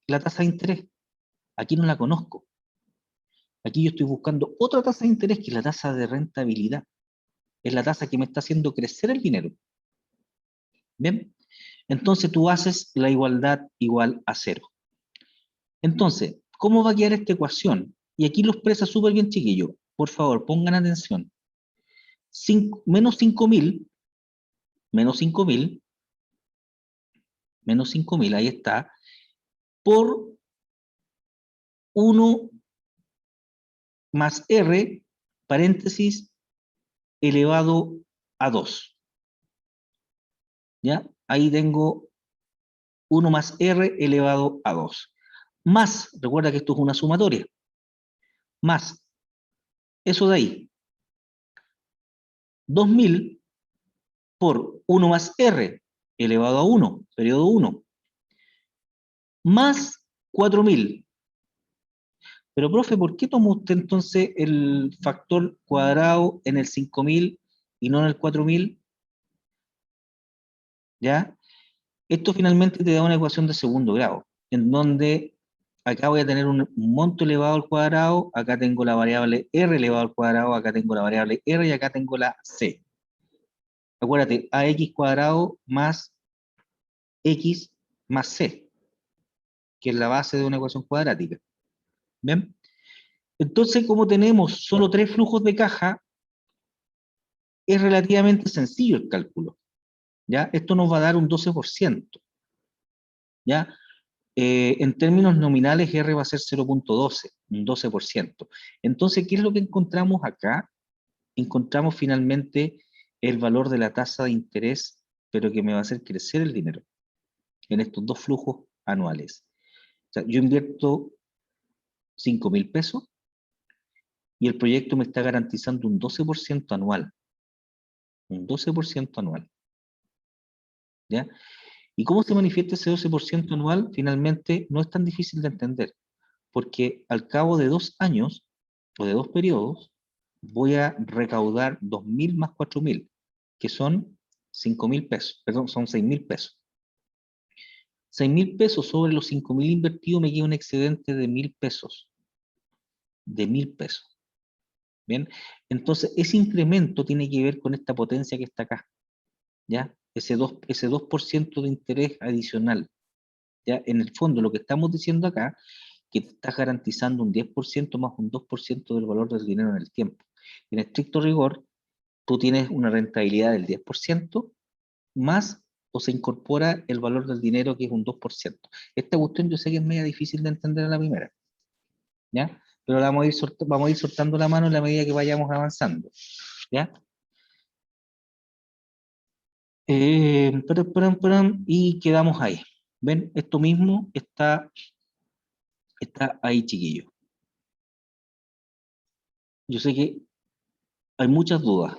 la tasa de interés. Aquí no la conozco. Aquí yo estoy buscando otra tasa de interés que es la tasa de rentabilidad. Es la tasa que me está haciendo crecer el dinero. ¿Bien? Entonces tú haces la igualdad igual a 0. Entonces, ¿cómo va a quedar esta ecuación? Y aquí lo expresa súper bien, chiquillo. Por favor, pongan atención. Menos 5.000, ahí está, por 1 más R, paréntesis, elevado a 2. ¿Ya? Ahí tengo 1 más R elevado a 2. Más, recuerda que esto es una sumatoria, más, eso de ahí, 2.000 por 1 más R elevado a 1, periodo 1, más 4.000. Pero, profe, ¿por qué tomó usted entonces el factor cuadrado en el 5.000 y no en el 4.000? ¿Ya? Esto finalmente te da una ecuación de segundo grado, en donde acá voy a tener un monto elevado al cuadrado, acá tengo la variable R elevado al cuadrado, acá tengo la variable R y acá tengo la C. Acuérdate, AX cuadrado más X más C, que es la base de una ecuación cuadrática. ¿Bien? Entonces, como tenemos solo 3 flujos de caja, es relativamente sencillo el cálculo. ¿Ya? Esto nos va a dar un 12%. ¿Ya? En términos nominales, R va a ser 0.12, un 12%. Entonces, ¿qué es lo que encontramos acá? Encontramos finalmente el valor de la tasa de interés, pero que me va a hacer crecer el dinero en estos 2 flujos anuales. O sea, yo invierto 5.000 pesos y el proyecto me está garantizando un 12% anual. Un 12% anual. ¿Ya? ¿Y cómo se manifiesta ese 12% anual? Finalmente, no es tan difícil de entender, porque al cabo de 2 años, o de 2 periodos, voy a recaudar 2.000 más 4.000, que son 5.000 pesos, perdón, son 6.000 pesos. 6.000 pesos sobre los 5.000 invertidos me queda un excedente de 1.000 pesos. De 1.000 pesos. ¿Bien? Entonces, ese incremento tiene que ver con esta potencia que está acá. ¿Ya? Ese 2% de interés adicional. ¿Ya? En el fondo, lo que estamos diciendo acá, que te estás garantizando un 10% más un 2% del valor del dinero en el tiempo. En estricto rigor, tú tienes una rentabilidad del 10% más o se incorpora el valor del dinero que es un 2%. Esta cuestión yo sé que es media difícil de entender a la primera. ¿Ya? Pero la vamos a ir soltando la mano en la medida que vayamos avanzando. ¿Ya? Y quedamos ahí. ¿Ven? Esto mismo está ahí, chiquillo. Yo sé que hay muchas dudas.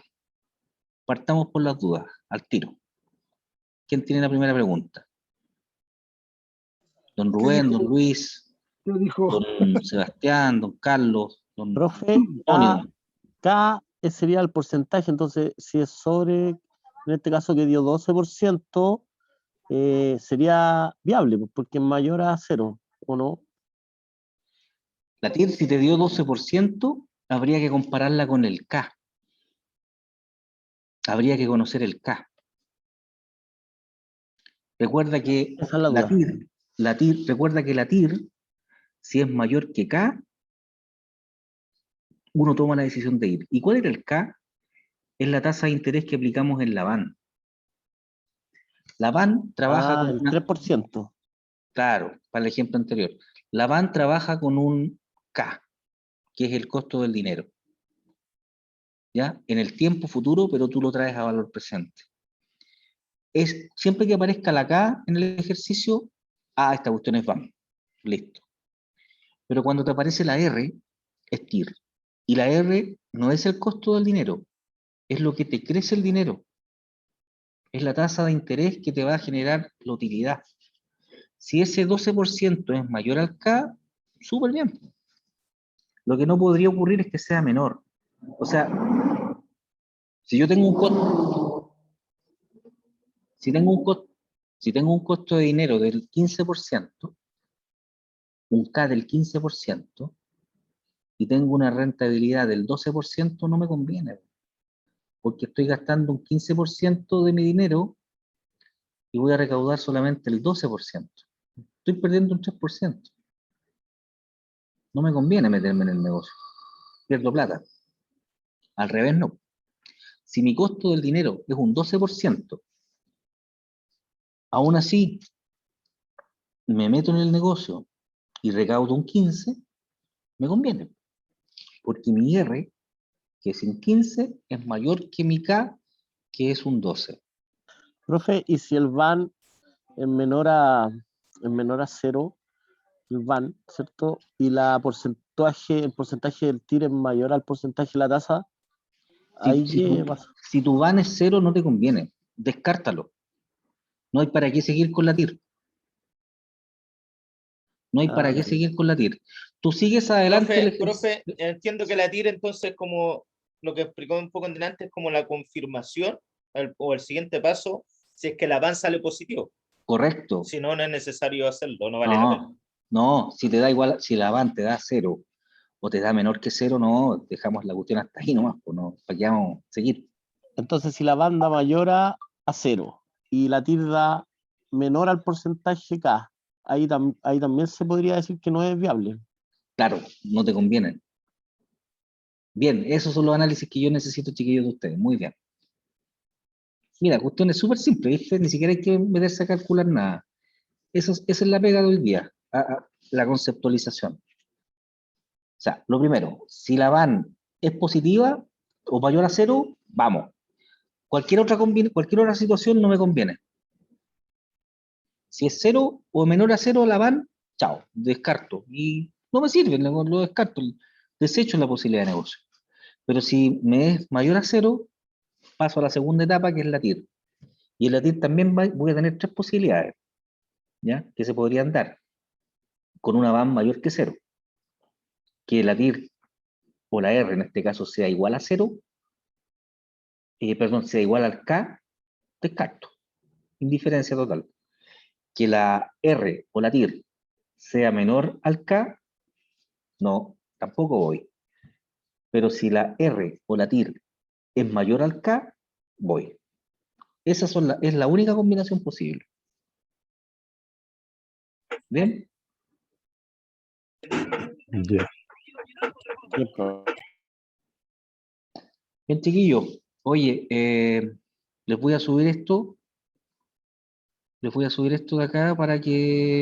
Partamos por las dudas, al tiro. ¿Quién tiene la primera pregunta? Don Rubén, don Luis, ¿Qué dijo? don Sebastián, don Carlos, don Profe, Antonio. K sería el porcentaje, entonces si es sobre, en este caso que dio 12%, sería viable, pues, porque es mayor a 0, ¿o no? La TIR, si te dio 12%, habría que compararla con el K. Habría que conocer el K. Recuerda que Esa es la la duda. TIR, recuerda que la TIR, si es mayor que K, uno toma la decisión de ir. ¿Y cuál era el K? Es la tasa de interés que aplicamos en la BAN. La BAN trabaja con El 3%. Claro, para el ejemplo anterior. La BAN trabaja con un K, que es el costo del dinero. ¿Ya? En el tiempo futuro, pero tú lo traes a valor presente. Siempre que aparezca la K en el ejercicio, esta cuestión es BAN. Listo. Pero cuando te aparece la R, es TIR. Y la R no es el costo del dinero, es lo que te crece el dinero. Es la tasa de interés que te va a generar la utilidad. Si ese 12% es mayor al K, súper bien. Lo que no podría ocurrir es que sea menor. O sea, si yo tengo un costo, si tengo un costo de dinero del 15%, un K del 15%, y tengo una rentabilidad del 12%, no me conviene. Porque estoy gastando un 15% de mi dinero y voy a recaudar solamente el 12%. Estoy perdiendo un 3%. No me conviene meterme en el negocio. Pierdo plata. Al revés, no. Si mi costo del dinero es un 12%, aún así me meto en el negocio y recaudo un 15%, me conviene. Porque mi R, que es un 15, es mayor que mi K, que es un 12. Profe, ¿y si el VAN es menor a 0, el VAN, ¿cierto? Y el porcentaje del TIR es mayor al porcentaje de la tasa, ¿ahí qué pasa? Si tu VAN es 0, no te conviene. Descártalo. No hay para qué seguir con la TIR. No hay para qué seguir con la TIR. Tú sigues adelante. Profe, entiendo que la TIR entonces, como lo que explicó un poco antes, es como la confirmación o el siguiente paso si es que la van sale positivo. Correcto. Si no, no es necesario hacerlo, no vale la pena. No, si te da igual, si la van te da 0 o te da menor que 0, no, dejamos la cuestión hasta ahí nomás, pues no, ¿para qué vamos a seguir? Entonces, si la banda mayor a 0 y la TIR da menor al porcentaje K, ahí también se podría decir que no es viable. Claro, no te convienen. Bien, esos son los análisis que yo necesito, chiquillos, de ustedes. Muy bien. Mira, cuestión es súper simple, ¿viste? Ni siquiera hay que meterse a calcular nada. Esa es la pega de hoy día, la conceptualización. O sea, lo primero, si la van es positiva o mayor a 0, vamos. Cualquier otra situación no me conviene. Si es 0 o menor a 0 la van, chao, descarto. Y no me sirve, lo descarto, desecho la posibilidad de negocio. Pero si me es mayor a 0, paso a la segunda etapa, que es la TIR. Y en la TIR también voy a tener 3 posibilidades, ¿ya? Que se podrían dar con una van mayor que 0. Que la TIR o la R en este caso sea igual a 0, perdón, sea igual al K, descarto. Indiferencia total. Que la R o la TIR sea menor al K, no, tampoco voy. Pero si la R o la TIR es mayor al K, voy. Esa es la única combinación posible. ¿Bien? Ya. Bien, chiquillos. Oye, les voy a subir esto de acá para que